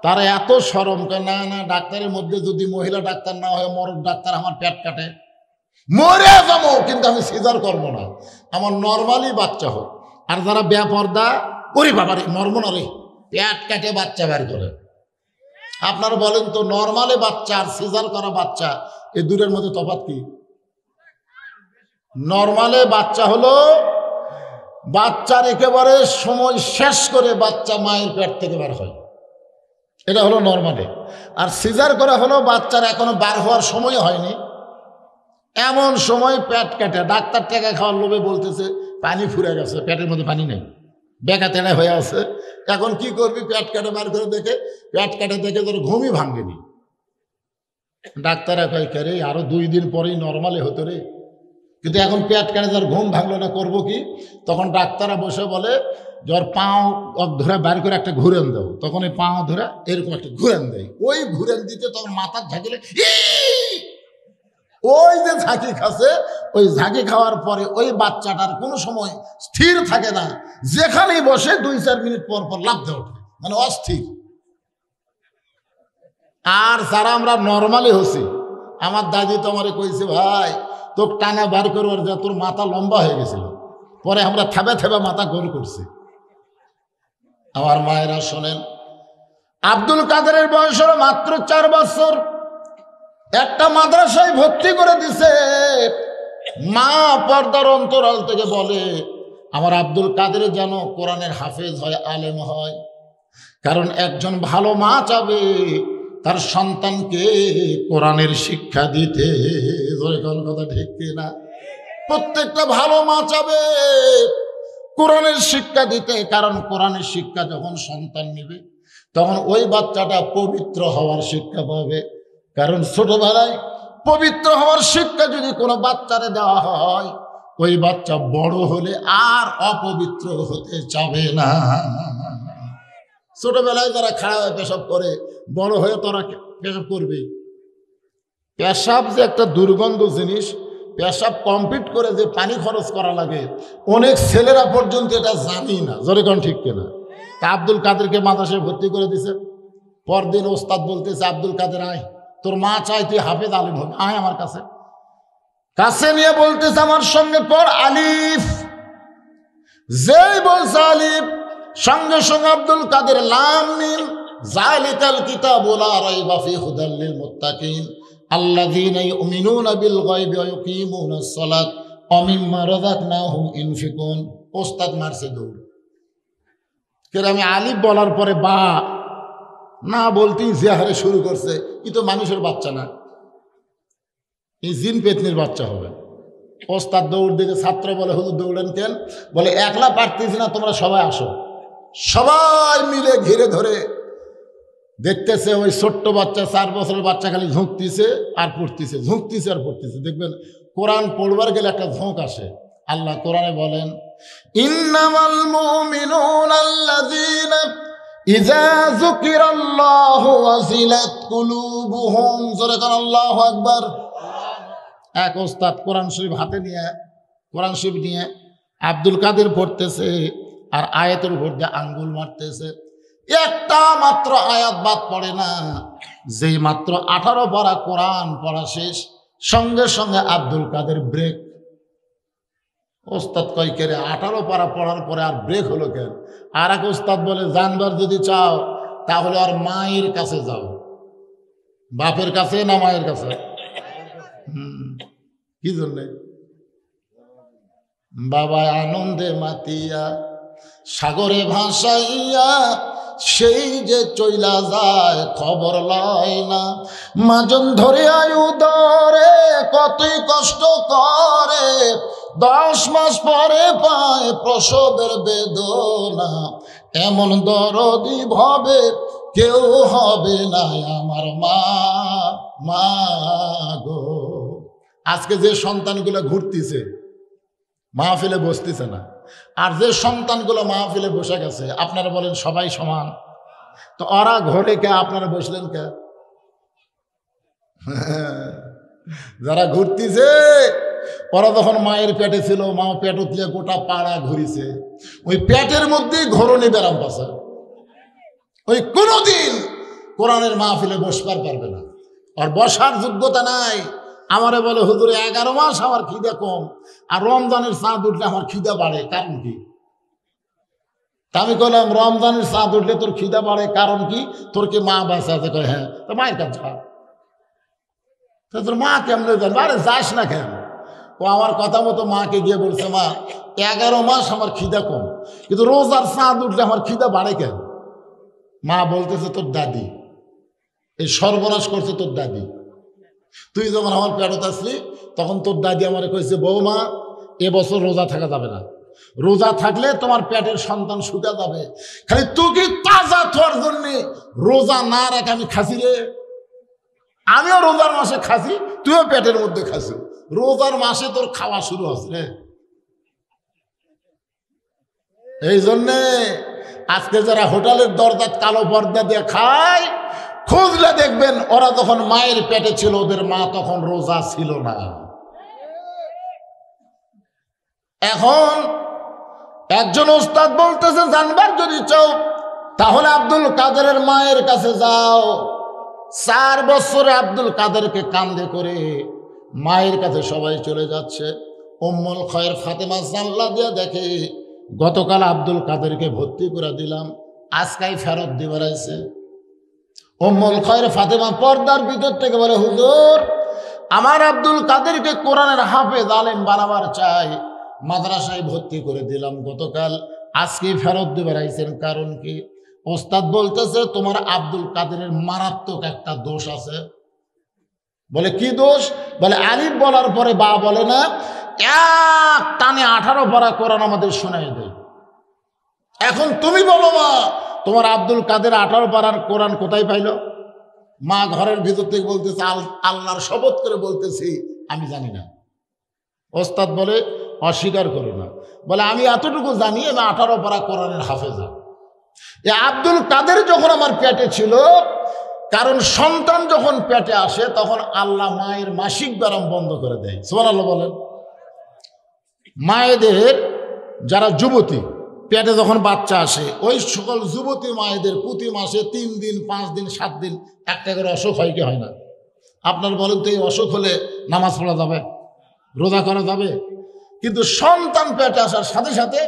তারা এত শরম করে, না না ডাক্তারের মধ্যে যদি মহিলা ডাক্তার না হয়, মরদ ডাক্তার, আমার পেট কাটে, মরে যাবো, কিন্তু আমি সিজার করবো না, আমার নর্মালি বাচ্চা হোক। আর যারা বেপর্দা, ওরে বাবা রে, মরবো না রে, পেট কাটে বাচ্চা বের করে। আপনারা বলেন তো, নর্মালি বাচ্চা আর সিজার করা বাচ্চা, এই দুটোর মধ্যে তফাৎ কি? নর্মালে বাচ্চা হলো বাচ্চার একেবারে সময় শেষ করে বাচ্চা মায়ের পেট থেকে বের হয়, এটা হলো নর্মালে। আর সিজার করা হলো বাচ্চার এখনো বার হওয়ার সময় হয়নি, এমন সময় পেট কাটে। ডাক্তার টাকা খাওয়ার লোভে বলতেছে পানি ফুরে গেছে, পেটের মধ্যে পানি নেই, বেকা তেনা হয়ে আছে। এখন কি করবি? পেট কাটে বার করে দেখে, পেট কাটে দেখে তোর ঘুমই ভাঙেনি। ডাক্তাররা কয়, কে রে, আরো 2 দিন পরেই নর্মালে হতো রে, কিন্তু এখন পেট কাটে যার ঘুম ভাঙলো না, করবো কি? তখন ডাক্তাররা বসে বলে, জ্বর পাও ধরে বাইর করে একটা ঘুরেন দাও। তখন এই পাও ধরে এরকম একটা ঘুরেন দেয়। ওই ঘুরেন দিতে তখন মাথার ঝাঁকিলে, ওই যে ঝাঁকি খাচ্ছে, ওই ঝাঁকি খাওয়ার পরে ওই বাচ্চাটার কোনো সময় স্থির থাকে না, যেখানেই বসে 2-4 মিনিট পর পর লাফ দেওয়া ওঠে, মানে অস্থির। আর যারা আমরা নর্মালি হচ্ছি, আমার দাদি তো আমারে কইছে, ভাই তোর টানা বার করবার যা, তোর মাথা লম্বা হয়ে গেছিল, পরে আমরা থেবে থেবে মাথা গোল করছি। আমার মায়েরা শোনেন, আব্দুল কাদেরের বয়স হলো মাত্র 4 বছর। একটা মাদ্রাসায় ভর্তি করে দিছে। মা পর্দার অন্তরাল থেকে বলে, আমার আব্দুল কাদের যেন কোরআনের হাফেজ হয়, আলেম হয়। কারণ একজন ভালো মা চাবে তার সন্তানকে কোরআনের শিক্ষা দিতে। কথা ঠিক না? প্রত্যেকটা ভালো মা চাবে কোরআনের শিক্ষা দিতে, কারণ কোরআনের শিক্ষা যখন সন্তান নেবে তখন ওই বাচ্চাটা পবিত্র হওয়ার শিক্ষা পাবে। কারণ ছোটবেলায় পবিত্র হওয়ার শিক্ষা যদি কোনো বাচ্চারে দেওয়া হয়, ওই বাচ্চা বড় হলে আর অপবিত্র হতে চাবে না। ছোটবেলায় যারা খাড়া হয়ে পেশাব করে, বড় হয়ে তারা পেশাব করবে। পেশাব যে একটা দুর্গন্ধ জিনিস, পেশাব কমপ্লিট করে যে পানি খরচ করা লাগে, অনেক ছেলেরা পর্যন্ত এটা জানি না। জোরে কোন ঠিক কিনা? তা আব্দুল কাদেরকে মাদ্রাসায় ভর্তি করে দিছে। পরদিন ওস্তাদ বলতেছে, আব্দুল কাদের আয়, তোর মা চাই তুই হাফেজ আলিম হবে, আয় আমার কাছে। কাছে নিয়ে বলতেছে, আমার সঙ্গে পড় আলিফ। যেই বলছে আলিফ, সঙ্গে সঙ্গে আব্দুল কাদের লাম মিম যালিকাল কিতাবু লা রাইবা ফীহি হুদাল লিল মুত্তাকিন আল্লাযীনা ইউমিনুনা বিল গায়বি ওয়া ইউকিমুনাস সালাত ওয়া মিম্মা রাযাকনাহুম ইনফিকুন। ওস্তাদ মারছে দৌড়। কেন আমি আলিফ বলার পরে বা না বলতেই যে হারে শুরু করছে, ই তো মানুষের বাচ্চা না, এই জিন পেতনির বাচ্চা হবে। ওস্তাদ দৌড় দিকে, ছাত্র বলে, হুজুর দৌড়েন কেন? বলে একলা পারতেছি না, তোমরা সবাই আসো। সবাই মিলে ঘিরে ধরে দেখতেছে ওই ছোট্ট বাচ্চা, 4 বছরের বাচ্চা খালি ঝুঁকতেছে আর পড়তেছে, ঝুঁকতেছে আর পড়তেছে। দেখবেন কোরআন পড়বার গেলে একটা ঝোঁক আসে। আল্লাহ কোরআনে বলেন, ইন্নামাল মুমিনুনা আল্লাযীনা ইযা যুকিরাল্লাহু ওয়াজিলাত কুলুবুহুম। জোরে কোন আল্লাহু আকবার। এক ওস্তাদ কোরআন শরীফ হাতে নিয়ে, কোরআন শরীফ নিয়ে আব্দুল কাদের পড়তেছে আর আয়াতের উপর দিয়ে আঙ্গুল মারতেছে। একটা মাত্র আয়াত বাদ পড়ে না। যেই মাত্র 18 পারা কোরআন পড়া শেষ, সঙ্গে সঙ্গে আব্দুল কাদের ব্রেক। ওস্তাদ কয়, কে রে 18 পারা পড়ার পরে আর ব্রেক হলো কেন? আর এক ওস্তাদ বলে, জানবার যদি চাও তাহলে আর মায়ের কাছে যাও। বাপের কাছে না মায়ের কাছে? কি জন্যে? বাবা আনন্দে মাতিয়া সাগরে ভাসাইয়া সেই যে চইলা যায়, খবর লয় না। মাজন ধরে আয়ু ধরে কতই কষ্ট করে, 10 মাস পরে পায় প্রসবের বেদনা। এমন দরদি ভাবে কেউ হবে না আমার মা, মা গো। আজকে যে সন্তানগুলো ঘুরতেছে, মাহফিলে বসতেছে না, আর যে সন্তানগুলো মাহফিলে বসে গেছে, আপনারা বলেন সবাই সমান? তো ওরা ঘরে কে, আপনারা বসলেন কে? যারা ঘুরতেছে ওরা যখন মায়ের পেটে ছিল, মা পেট উঠলে গোটা পাড়া ঘুরিছে। ওই পেটের মধ্যেই ঘরণী ব্যারাম পাশে। ওই কোনোদিন কোরআনের মাহফিলে বসবার পারবে না, আর বসার যোগ্যতা নাই। আমারে বলে, হুজুরে 11 মাস আমার খিদা কম, আর রমজানের চাঁদ উঠলে আমার খিদা বাড়ে, কারণ কি? আমি কইলাম, রমজানের চাঁদ উঠলে তোর খিদা বাড়ে, কারণ কি? তোর কি মা বাঁচা আছে? কয় হ্যাঁ। তো মায়ের কাছে যা। তোর মা কেমনে জানবে? আরে যাস না কেন? ও আমার কথা মতো মাকে গিয়ে বলছে, মা 11 মাস আমার খিদা কম, কিন্তু রোজার চাঁদ উঠলে আমার খিদা বাড়ে কেন? মা বলতেছে, তোর দাদি এই সর্বনাশ করছে, তোর দাদি। তুই যখন আমার পেটত আসলি তখন তোর দাদি আমারে কইছে, বৌমা এবছর রোজা থাকা যাবে না, রোজা থাকলে তোমার পেটের সন্তান শুকা যাবে। খালি তুই কি তাজা থাকার জন্য রোজা না রাখ আমি খাসি রে। আমিও রোজার মাসে খাসি, তুইও পেটের মধ্যে খাসি। রোজার মাসে তোর খাওয়া শুরু হচ্ছে রে। এই জন্যে আজকে যারা হোটেলের দরজাত কালো পর্দা দিয়ে খায়, খুঁজলে দেখবেন ওরা যখন মায়ের পেটে ছিল, ওদের মা তখন রোজা ছিল না। এখন একজন ওস্তাদ বলতেছে, জানবার যদি চাও তাহলে আব্দুল কাদেরের মায়ের কাছে যাও। 4 বছরে আব্দুল কাদেরকে কান্দে করে মায়ের কাছে সবাই চলে যাচ্ছে। উম্মুল খয়র ফাতেমা জানলা দিয়ে দেখে গতকাল আব্দুল কাদেরকে ভর্তি করে দিলাম, আজকাই ফেরত দিবার আইছে। উম্মুল খয়র ফাতেমা পর্দার ভিতর থেকে বলে, হুজুর আমার আব্দুল কাদেরকে কোরআনের হাফেজ আলেম বানাবার চাই, মাদ্রাসায় ভর্তি করে দিলাম গতকাল, আজকে ফেরত দিবার আইছেন, কারণ কি? ওস্তাদ বলতেছে তোমার আব্দুল কাদেরের মারাত্মক একটা দোষ আছে। বলে কি দোষ? বলে আলিফ বলার পরে বা বলে না, এক টানে 18 পারা কোরআন আমাদের শোনায় দেয়। এখন তুমি বলো মা, তোমার আব্দুল কাদের 18 পারার কোরআন কোথায় পাইল? মা ঘরের ভিতর থেকে বলতেছে, আল্লাহর শপথ করে বলতেছি আমি জানি না। ওস্তাদ বলে অস্বীকার করো না। বলে আমি এতটুকু জানি আমি 18 পারা কোরআনের হাফেজা। আব্দুল কাদের যখন আমার পেটে ছিল, কারণ সন্তান যখন পেটে আসে তখন আল্লাহ মায়ের মাসিক ব্যারাম বন্ধ করে দেয়। সুবহানাল্লাহ বলেন। মায়েদের যারা যুবতী পেটে যখন বাচ্চা আসে, ওই সকল যুবতী মায়েদের প্রতি মাসে 3 দিন 5 দিন 7 দিন একটা করে অসুখ হয় কি হয় না? আপনার বলেন তো এই অসুখ হলে নামাজ পড়া যাবে, রোজা করা যাবে? কিন্তু সন্তান পেটে আসার সাথে সাথে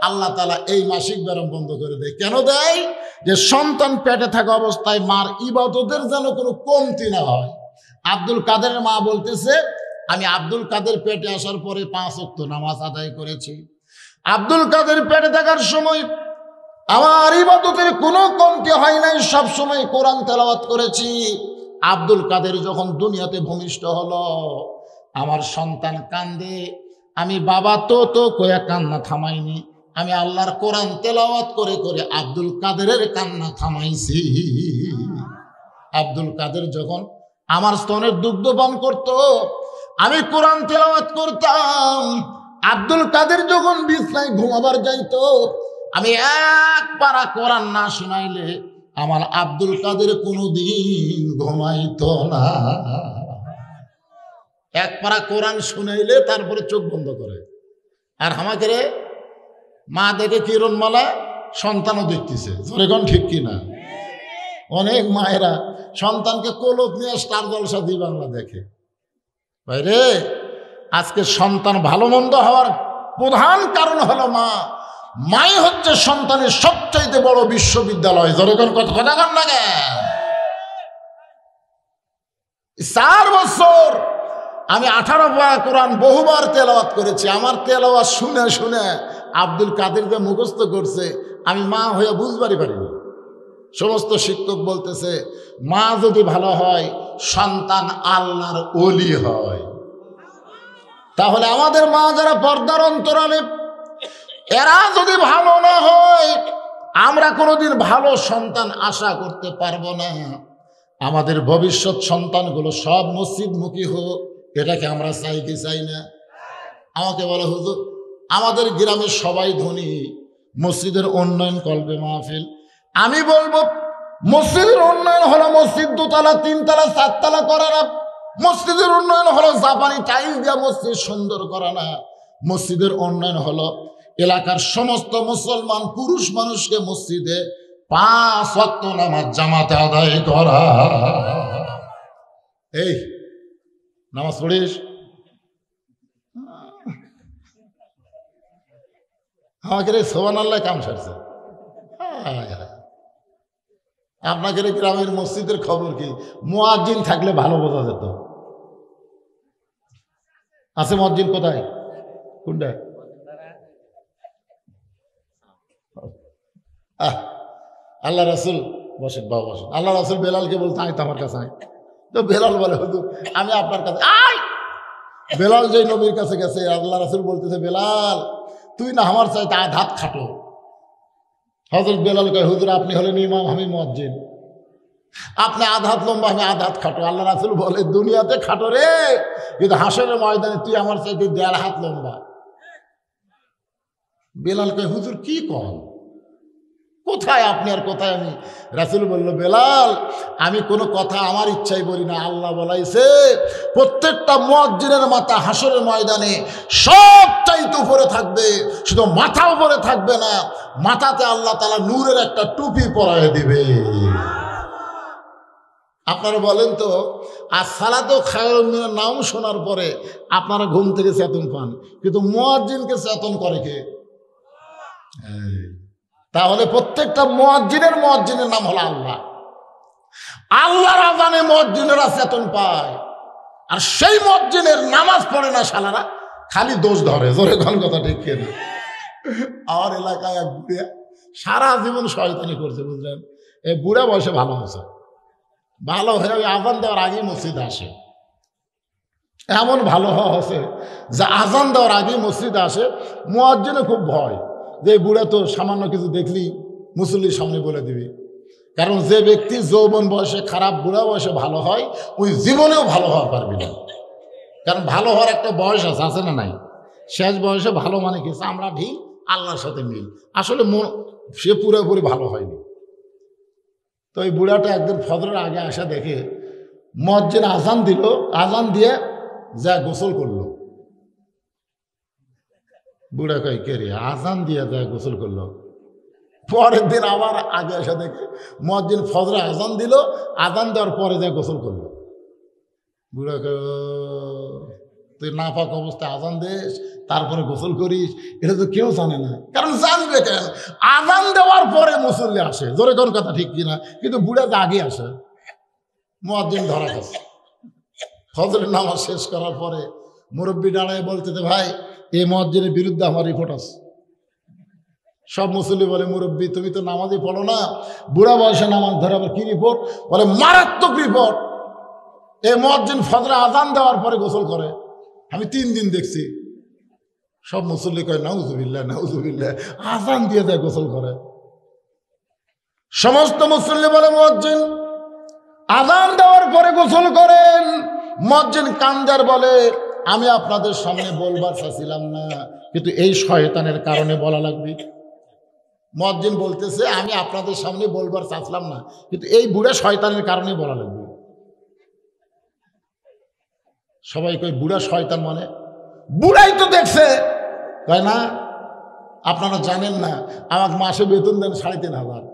আল্লাহ তাআলা এই মাসিক ব্যারাম বন্ধ করে দেয়। কেন দেয়? যে সন্তান পেটে থাকা অবস্থায় মার ইবাদতের যেন কোনো কমতি না হয়। আব্দুল কাদেরের মা বলতেছে, আমি আব্দুল কাদের পেটে আসার পরে 5 ওয়াক্ত নামাজ আদায় করেছি। আব্দুল কাদের পেটে থাকার সময় আমার ইবাদতের কোনো কমতি হয় নাই, সব সময় কোরআন তেলাওয়াত করেছি। আব্দুল কাদের যখন দুনিয়াতে ভূমিষ্ঠ হলো, আমার সন্তান কান্দে, আমি বাবা তো কয়া কান্না থামাইনি, আমি আল্লাহর কোরআন তেলাওয়াত করে করে আব্দুল কাদেরের কান্না থামাইছি। আব্দুল কাদের যখন আমার স্তনের দুগ্ধ পান করত, আমি কোরআন তেলাওয়াত করতাম। আব্দুল কাদের যখন বিছনায় ঘুমাবার যাইতো, আমি 1 পারা কোরআন না শোনাইলে আমার আব্দুল কাদের কোনোদিন ঘুমাইতো না। 1 পারা কোরআন শুনাইলে তারপরে চোখ বন্ধ করে। আর আমাকে রে মা দেখে কিরণমালা, সন্তানও দেখতেছে, জোরেগণ ঠিক কিনা? অনেক মায়েরা সন্তানকে কোলত নিয়ে স্টার জলসা জি বাংলা দেখে। ভাই রে, আজকে সন্তান ভালো মন্দ হওয়ার প্রধান কারণ হলো মা। মাই হচ্ছে সন্তানের সবচাইতে বড় বিশ্ববিদ্যালয়। জোরেগণ কথা কন না গে? 4 বছর আমি 18 পারা কোরআন বহুবার তেলাওয়াত করেছি। আমার তেলাওয়াত শুনে শুনে আব্দুল কাদের যে মুখস্থ করছে, আমি মা হয়ে বুঝবারই পারিনি। সমস্ত শিক্ষক বলতেছে, মা যদি ভালো হয় সন্তান আল্লাহর ওলি হয়। তাহলে আমাদের মা যারা পর্দার অন্তরালে, এরা যদি ভালো না হয় আমরা কোনোদিন ভালো সন্তান আশা করতে পারবো না। আমাদের ভবিষ্যৎ সন্তানগুলো সব মসজিদমুখী হোক, এটাকে আমরা চাই কি চাই না? আমাকে বলে হুজুর আমাদের গ্রামের সবাই ধনী, মসজিদের উন্নয়ন করবে মাহফিল। আমি বলবো মসজিদের উন্নয়ন হলো মসজিদ 2 তলা 3 তলা 4 তলা করা না। মসজিদের উন্নয়ন হলো জাপানি টাইলস দিয়ে মসজিদ সুন্দর করা না। মসজিদের উন্নয়ন হলো এলাকার সমস্ত মুসলমান পুরুষ মানুষকে মসজিদে 5 ওয়াক্ত নামাজ জামাতে আদায় করা। এই নামাজ পড়িস? আমাকে রে সুবহানাল্লাহ কাম সারছে। আপনাকে গ্রামের মসজিদের খবর কি? মুয়াজ্জিন থাকলে ভালো বোঝা যেত। আছে মুয়াজ্জিন? কোথায়? কোনটা? আল্লাহ রাসূল বসেন, বাবা বসেন। আল্লাহ রাসূল বেলালকে বলতে আয় তো আমার কাছে আয়। তো বেলাল বলে হুজুর আমি আপনার কাছে আয়। বেলাল যে নবীর কাছে গেছে, আল্লাহ রাসূল বলতেছে, বেলাল তুই না আমার চাইতে আধ হাত খাটো। হযরত বেলাল কয়, হুজুর আপনি হলেন ইমাম, আমি মুয়াজ্জিন। আপনি আধ হাত লম্বা, আমি আধ হাত খাটো। আল্লাহ রাসূল বলে, দুনিয়াতে খাটো রে, কিন্তু হাসরের ময়দানে তুই আমার চাইতে 1.5 হাত লম্বা। বেলাল কয়, হুজুর কি কন? কোথায় আপনি আর কোথায় আমি? রাসূল বলল, বেলাল, আমি কোনো কথা আমার ইচ্ছাই বলি না, আল্লাহ বলাইছে প্রত্যেকটা মুয়াজ্জিনের মাথা হাসরের ময়দানে সব চাইতে উপরে থাকবে, শুধু মাথা উপরে থাকবে না, মাথাতে আল্লাহ তাআলা নূরের একটা টুপি পরায় দিবে। আপনারা বলেন তো, আর সালাতু খায়রুম মিনান নাওম শোনার পরে আপনারা ঘুম থেকে চেতন পান, কিন্তু মুয়াজ্জিনকে চেতন করে কে? তাহলে প্রত্যেকটা মুয়াজ্জিনের নাম হলো আল্লাহ। আল্লাহর আযানে মুয়াজ্জিনেরা চেতন পায়, আর সেই মুয়াজ্জিনের নামাজ পড়ে না শালারা, খালি দোষ ধরে। জোরে কোন কথা ঠিক কিনা? আমার এলাকায় এক বুড়া সারা জীবন শয়তানি করছে, বুঝলেন? এই বুড়া বয়সে ভালো হয়েছে, ভালো হয়ে ওই আজান দেওয়ার আগেই মসজিদে আসে। এমন ভালো হওয়া হচ্ছে যে আজান দেওয়ার আগেই মসজিদে আসে। মুয়াজ্জিনে খুব ভয় যে বুড়া তো সামান্য কিছু দেখলি মুসল্লির সামনে বলে দিবি, কারণ যে ব্যক্তি যৌবন বয়সে খারাপ, বুড়া বয়সে ভালো হয়, ওই জীবনেও ভালো হওয়া পারবি না। কারণ ভালো হওয়ার একটা বয়স আছে না নাই? শেষ বয়সে ভালো মানে কি? আমরা ঢিল, আল্লাহর সাথে মিল। আসলে সে পুরোপুরি ভালো হয়নি। তো ওই বুড়াটা একদিন ফজরের আগে আসা দেখে মুয়াজ্জিন আজান দিল, আজান দিয়ে যা গোসল করলো। বুড়া কয়, কে রে, আজান দিয়ে যা গোসল করলো? পরের দিন আবার আগে আসা দেখে মুয়াজ্জিন ফজরে আজান দিল, আজান দেওয়ার পরে যা গোসল করলো। বুড়া কয়, তুই নাপাক অবস্থায় আজান দিস, তারপরে গোসল করিস, এটা তো কেউ জানে না। কারণ জানবে কেন? আজান দেওয়ার পরে মুসল্লি আসে। জোরে কোন কথা ঠিক কিনা? কিন্তু বুড়া তো আগে আসে। মুয়াজ্জিন ধরা গেছে। ফজরের নামাজ শেষ করার পরে মুরব্বি দাঁড়ায় বলতেছে, ভাই, এই মুয়াজ্জিনের বিরুদ্ধে আমার রিপোর্ট আছে। সব মুসল্লি বলে, মুরব্বি তুমি তো নামাজই পড়ো না, বুড়া বয়সে নামাজ ধরে আবার কি রিপোর্ট? বলে, মারাত্মক রিপোর্ট। এই মুয়াজ্জিন ফজরে আজান দেওয়ার পরে গোসল করে, আমি 3 দিন দেখছি। সব মুসল্লি কয়, নাউজুবিল্লাহ নাউজুবিল্লাহ, আজান দিয়ে দেয় গোসল করে। সমস্ত মুসল্লি বলে, মুয়াজ্জিন আজান দেওয়ার পরে গোসল করেন। মুয়াজ্জিন কান্দার বলে, আমি আপনাদের সামনে বলবার চাচ্ছিলাম না, কিন্তু এই শয়তানের কারণে বলা লাগবে। মুয়াজ্জিন বলতেছে, আমি আপনাদের সামনে বলবার চাচ্ছিলাম না, কিন্তু এই বুড়া শয়তানের কারণে বলা লাগবে। সবাই কয়, বুড়া শয়তান মানে? বুড়াই তো দেখছে। কয় না, আপনারা জানেন না, আমাকে মাসে বেতন দেন 3,500।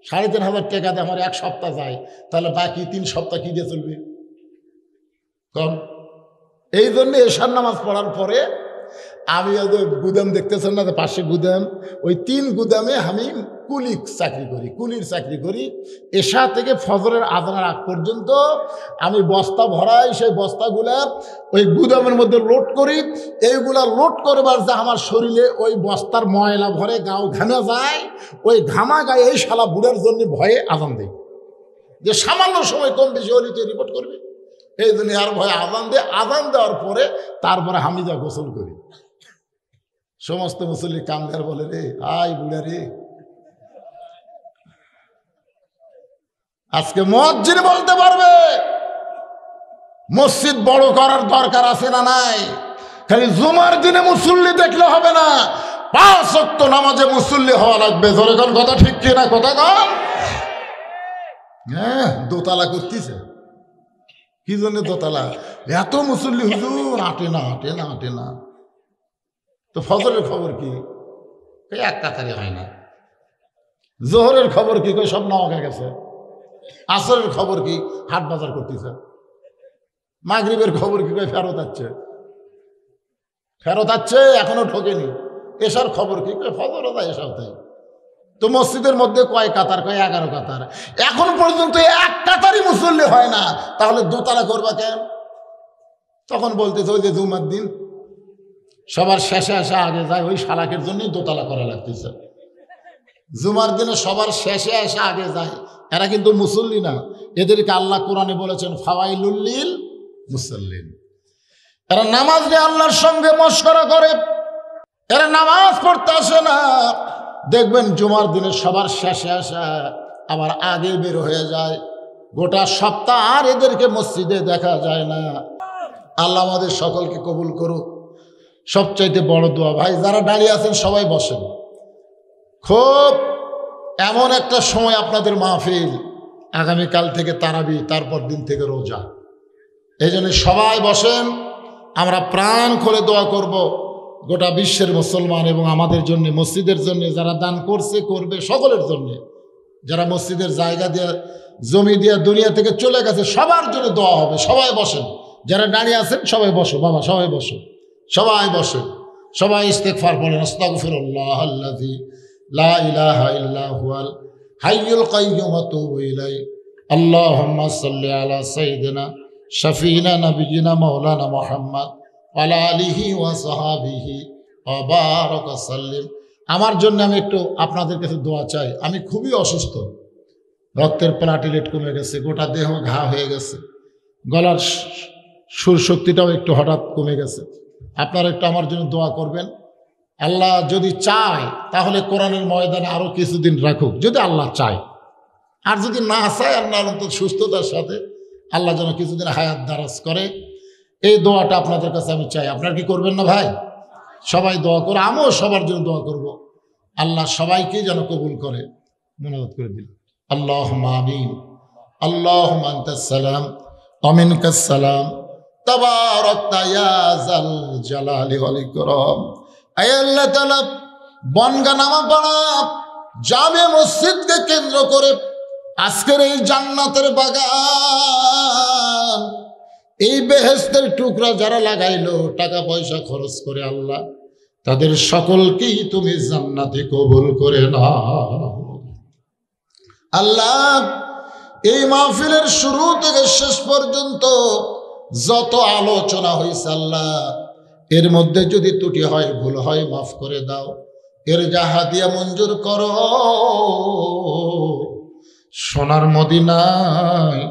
3,500 টাকা দিয়ে আমার 1 সপ্তাহ যায়, তাহলে বাকি 3 সপ্তাহ কি দিয়ে চলবে? কম। এই জন্য এশার নামাজ পড়ার পরে আমি গুদাম দেখতেছেন না, পাশে গুদাম, ওই 3 গুদামে আমি কুলির চাকরি করি। এশা থেকে ফজরের আজানের আগ পর্যন্ত আমি বস্তা ভরাই, সেই বস্তাগুলা ওই গুদামের মধ্যে লোড করি। এইগুলা লোড করবার যে আমার শরীরে ওই বস্তার ময়লা ভরে গাও ঘামে যায়, ওই ঘামা গায়ে এই শালা বুড়ার জন্য ভয়ে আজান দেয় যে সামান্য সময় কম বেশি হলে তুই রিপোর্ট করবি। এই জন্য আর ভয়ে আজান দিয়ে, আজান দেওয়ার পরে তারপরে আমি যা গোসল করি। সমস্ত মুসল্লি কামদার বলে, রে আই বুড়া রে। আজকে মুয়াজ্জিন বলতে পারবে মসজিদ বড় করার দরকার আছে না নাই? খালি জুমার দিনে মুসল্লি দেখলে হবে না, 5 ওয়াক্ত নামাজে মুসল্লি হওয়া লাগবে। জোরে কোন কথা ঠিক কিনা? কথা কন। হ্যাঁ, দোতলা করতেছে। কি জন্য দোতলা? এত মুসল্লি হুজুর, আটে না। তো ফজরের খবর কি? এক কাতারে হয় না। জোহরের খবর কি? কই সব নওয়াগা গেছে। আসরের খবর কি? হাট বাজার করতেছে। মাগরিবের খবর কি? কই ফেরত আসছে, এখনো ঠকেনি। এশার খবর কি? কই ফজরও যায়, এশাও তাই। তো মসজিদের মধ্যে কয় কাতার? কয় 11 কাতার। এখন পর্যন্ত 1 কাতারই মুসল্লি হয় না, তাহলে দোতলা করবা কেন? তখন বলতেছে, ওই যে জুমার দিন সবার শেষে আসা আগে যায়, ওই শালাকের জন্যই দোতলা করা লাগতেছে। জুমার দিনে সবার শেষে আসা আগে যায়, এরা কিন্তু মুসল্লি না। এদেরকে আল্লাহ কোরআনে বলেছেন, ফাওয়াইলুল লিল মুসাল্লিন। এরা নামাজ নিয়ে আল্লাহর সঙ্গে মশকরা করে, এরা নামাজ পড়তে আসে না। দেখবেন জুমার দিনে সবার শেষে আসা, আবার আগে বের হয়ে যায়। গোটা সপ্তাহ আর এদেরকে মসজিদে দেখা যায় না। আল্লাহ আমাদের সকলকে কবুল করুক। সবচাইতে বড় দোয়া, ভাই যারা দাঁড়িয়ে আছেন সবাই বসেন। খুব এমন একটা সময় আপনাদের মাহফিল, আগামীকাল থেকে তারাবি, তারপর দিন থেকে রোজা। এই জন্য সবাই বসেন, আমরা প্রাণ খুলে দোয়া করব গোটা বিশ্বের মুসলমান এবং আমাদের জন্য, মসজিদের জন্য, যারা দান করছে করবে সকলের জন্য, যারা মসজিদের জায়গা দিয়ে জমি দিয়ে দুনিয়া থেকে চলে গেছে সবার জন্য দোয়া হবে। সবাই বসেন, যারা দাঁড়িয়ে আছেন সবাই বসো বাবা, সবাই বসো, সবাই বসো, সবাই ইস্তেগফার পড়েন। আস্তাগফিরুল্লাহ আল্লাযী লা ইলাহা ইল্লা হুয়াল হাইয়ুল কাইয়্যুম ওয়া আতুবু ইলাইহি। আল্লাহুম্মা সাল্লি আলা সাইয়্যিদিনা শাফিনা নাবিয়িনা মাওলানা মুহাম্মদ ওয়া আলা আলিহি ওয়া সাহাবিহি ওয়া বারাকা সাল্লিম। আমার জন্য আমি একটু আপনাদের কাছে দোয়া চাই। আমি খুবই অসুস্থ, রক্তের প্লাটিলেট কমে গেছে, গোটা দেহ ঘা হয়ে গেছে, গলার সুর শক্তিটাও একটু হঠাৎ কমে গেছে। আপনারা একটু আমার জন্য দোয়া করবেন। আল্লাহ যদি চায় তাহলে কোরআনের ময়দানে আরো কিছুদিন রাখুক, যদি আল্লাহ চায়। আর যদি না চায়, আল্লাহ অন্তত সুস্থতার সাথে আল্লাহ যেন কিছুদিন হায়াত দারাজ করে। এই দোয়াটা আপনাদের কাছে আমি চাই। আপনারা কি করবেন না ভাই? সবাই দোয়া করে, আমিও সবার জন্য দোয়া করব। আল্লাহ সবাইকে যেন কবুল করে। মনোনীত করে দিন। আল্লাহুম্মা আমিন। আল্লাহুম্মা আনতাস সালাম ওয়া মিনকাস সালাম, তাবারাকতা ইয়া যাল জালালি ওয়াল ইকরাম। আয় আল্লাহ তাআলা, বনগা নামাপাড়া জামে মসজিদকে কেন্দ্র করে আজকের এই জান্নাতের বাগান, এই বেহেশতের টুকরা যারা লাগাইলো টাকা পয়সা খরচ করে, আল্লাহ তাদের সকলকেই তুমি জান্নাতে কবুল করে নাও। আল্লাহ, এই মাহফিলের শুরু থেকে শেষ পর্যন্ত যত আলোচনা হয়েছে, আল্লাহ এর মধ্যে যদি ত্রুটি হয়, ভুল হয়, মাফ করে দাও। এর হাদিয়া মঞ্জুর করো। সোনার মদিনায়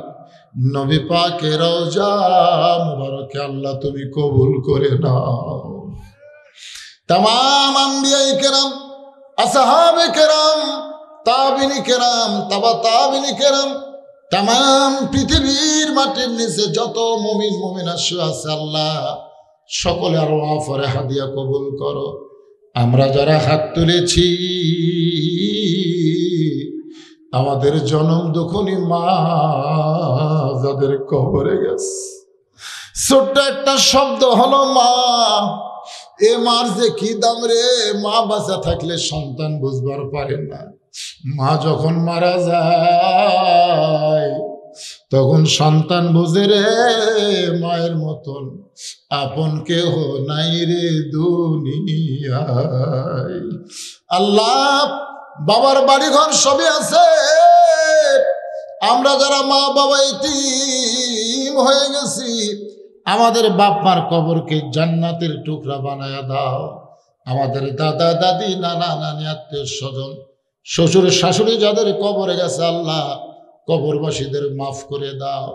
নবী পাকের রওজা মুবারকে আল্লাহ তুমি কবুল করে নাও। तमाम अंबियाए केराम, असहाबे केराम, ताबिनी केराम, तबा ताबिनी केराम, तमाम पृथिवीर माटिर निचे যত মুমিন মুমিনা আছে আল্লাহ সকলে আর ওয়াফরে হাদিয়া কবুল করো। আমরা যারা হাত তুলেছি, আমাদের জনম দুঃখনী মা যাদের কবরে গেছে, ছোট্ট একটা শব্দ হলো মা। এ মার যে কি দাম রে! মা বাঁচা থাকলে সন্তান বুঝবার পারে না, মা যখন মারা যায় তখন সন্তান বুঝে রে মায়ের মতন আপন কেহ নাই রে দুনিয়ায়। আল্লাহ, বাবার বাড়ি ঘর সবই আছে, আমরা যারা মা বাবা ইতিম হয়ে গেছি, আমাদের বাপ মার কবরকে জান্নাতের টুকরা বানায়া দাও। আমাদের দাদা দাদি নানা নানি আত্মীয় স্বজন শ্বশুর শাশুড়ি যাদের কবরে গেছে আল্লাহ কবরবাসীদের মাফ করে দাও।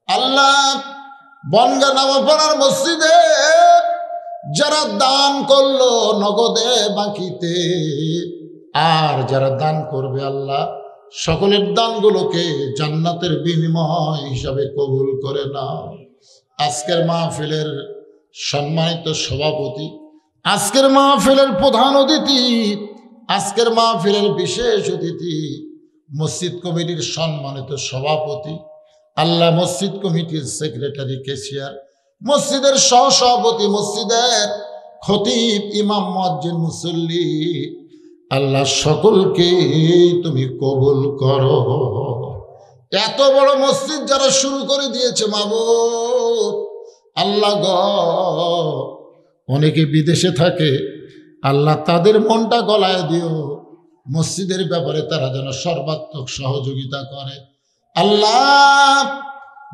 আল্লাহ, বনগা নামাপাড়ার মসজিদে যারা দান করলো নগদে বাকিতে, আর যারা দান করবে আল্লাহ সকলের দানগুলোকে জান্নাতের বিনিময় হিসাবে কবুল করে নাও। আজকের মাহফিলের সম্মানিত সভাপতি, আজকের মাহফিলের প্রধান অতিথি, আজকের মাহফিলের বিশেষ অতিথি, মসজিদ কমিটির সম্মানিত সভাপতি, আল্লাহ মসজিদ কমিটির সেক্রেটারি কেশিয়ার, মসজিদের সহসভাপতি, মসজিদের খতিব, ইমাম, মুয়াজ্জিন, মুসল্লি, আল্লাহ সকলকে তুমি কবুল করো। এত বড় মসজিদ যারা শুরু করে দিয়েছে মাবুদ আল্লাহ গো, অনেকে বিদেশে থাকে, আল্লাহ তাদের মনটা গলায় দিও, মসজিদের ব্যাপারে তারা যেন সর্বাত্মক সহযোগিতা করে। আল্লাহ,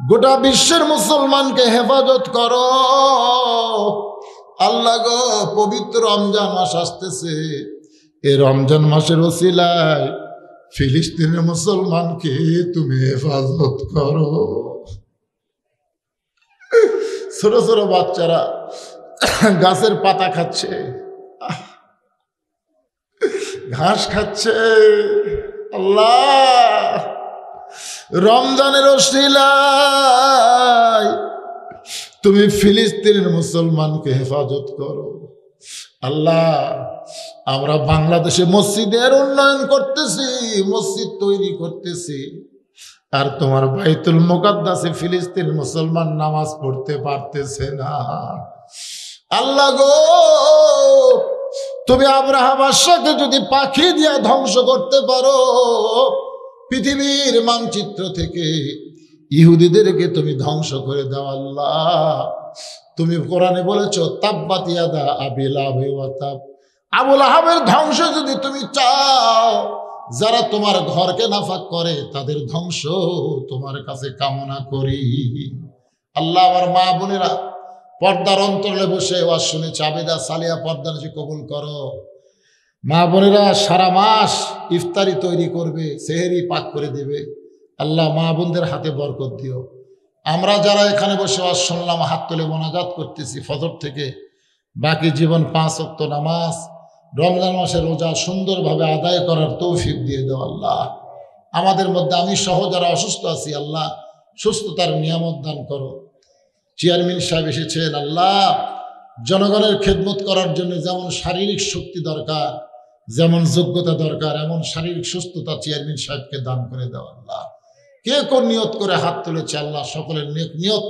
গোটা বিশ্বের মুসলমানকে হেফাজত করো। আল্লাহ গো, পবিত্র রমজান মাস আসতেছে, এই রমজান মাসের ওসিলায় ফিলিস্তিনের মুসলমানকে তুমি হেফাজত করো। ছোট ছোট বাচ্চারা গাছের পাতা খাচ্ছে, ঘাস খাচ্ছে। আল্লাহ, রমজানের ওসিলায় তুমি ফিলিস্তিনের মুসলমানকে হেফাজত করো। আল্লাহ আমরা বাংলাদেশে মসজিদের উন্নয়ন করতেছি, মসজিদ তৈরি করতেছি, আর তোমার বাইতুল মুকাদ্দাসে ফিলিস্তিন মুসলমান নামাজ পড়তে পারতেছে না। আল্লাহ গো, তুমি আব্রাহা বাদশাকে যদি পাখি দিয়া ধ্বংস করতে পারো, পৃথিবীর মানচিত্র থেকে ইহুদিদেরকে তুমি ধ্বংস করে দাও। আল্লাহ তুমি কোরআনে বলেছো তাব্বাত ইয়াদা আবি লাহাব ওয়া তাব, আবুল আহাবের ধ্বংস যদি তুমি চাও, যারা তোমার ঘরকে নাফাক করে তাদের ধ্বংস তোমার কাছে কামনা করি। আল্লাহ আমার মা বোনেরা পর্দার অন্তরে বসে ওয়াজ শুনে চাবেদা সালিয়া পর্দার যে কবুল করো। মা বোনেরা সারা মাস ইফতারি তৈরি করবে, সেহেরি পাক করে দেবে। আল্লাহ মা বোনদের হাতে বরকত দিও। আমরা যারা এখানে বসে ওয়াজ শুনলাম, হাত তুলে মোনাজাত করতেছি ফজর থেকে, বাকি জীবন 5 ওয়াক্ত নামাজ, রমজান মাসে রোজা সুন্দরভাবে আদায় করার তৌফিক দিয়ে দাও। আল্লাহ আমাদের মধ্যে আমি সহ যারা অসুস্থ আছি, আল্লাহ সুস্থতার নিয়ামত দান করো। চেয়ারম্যান সাহেব এসেছেন, আল্লাহ জনগণের খেদমত করার জন্য যেমন শারীরিক শক্তি দরকার, যেমন যোগ্যতা দরকার, এমন শারীরিক সুস্থতা চেয়ারম্যান সাহেবকে দান করে দাও। আল্লাহ কে কোন নিয়ত করে হাত তুলেছে, আল্লাহ সকলের নিয়ত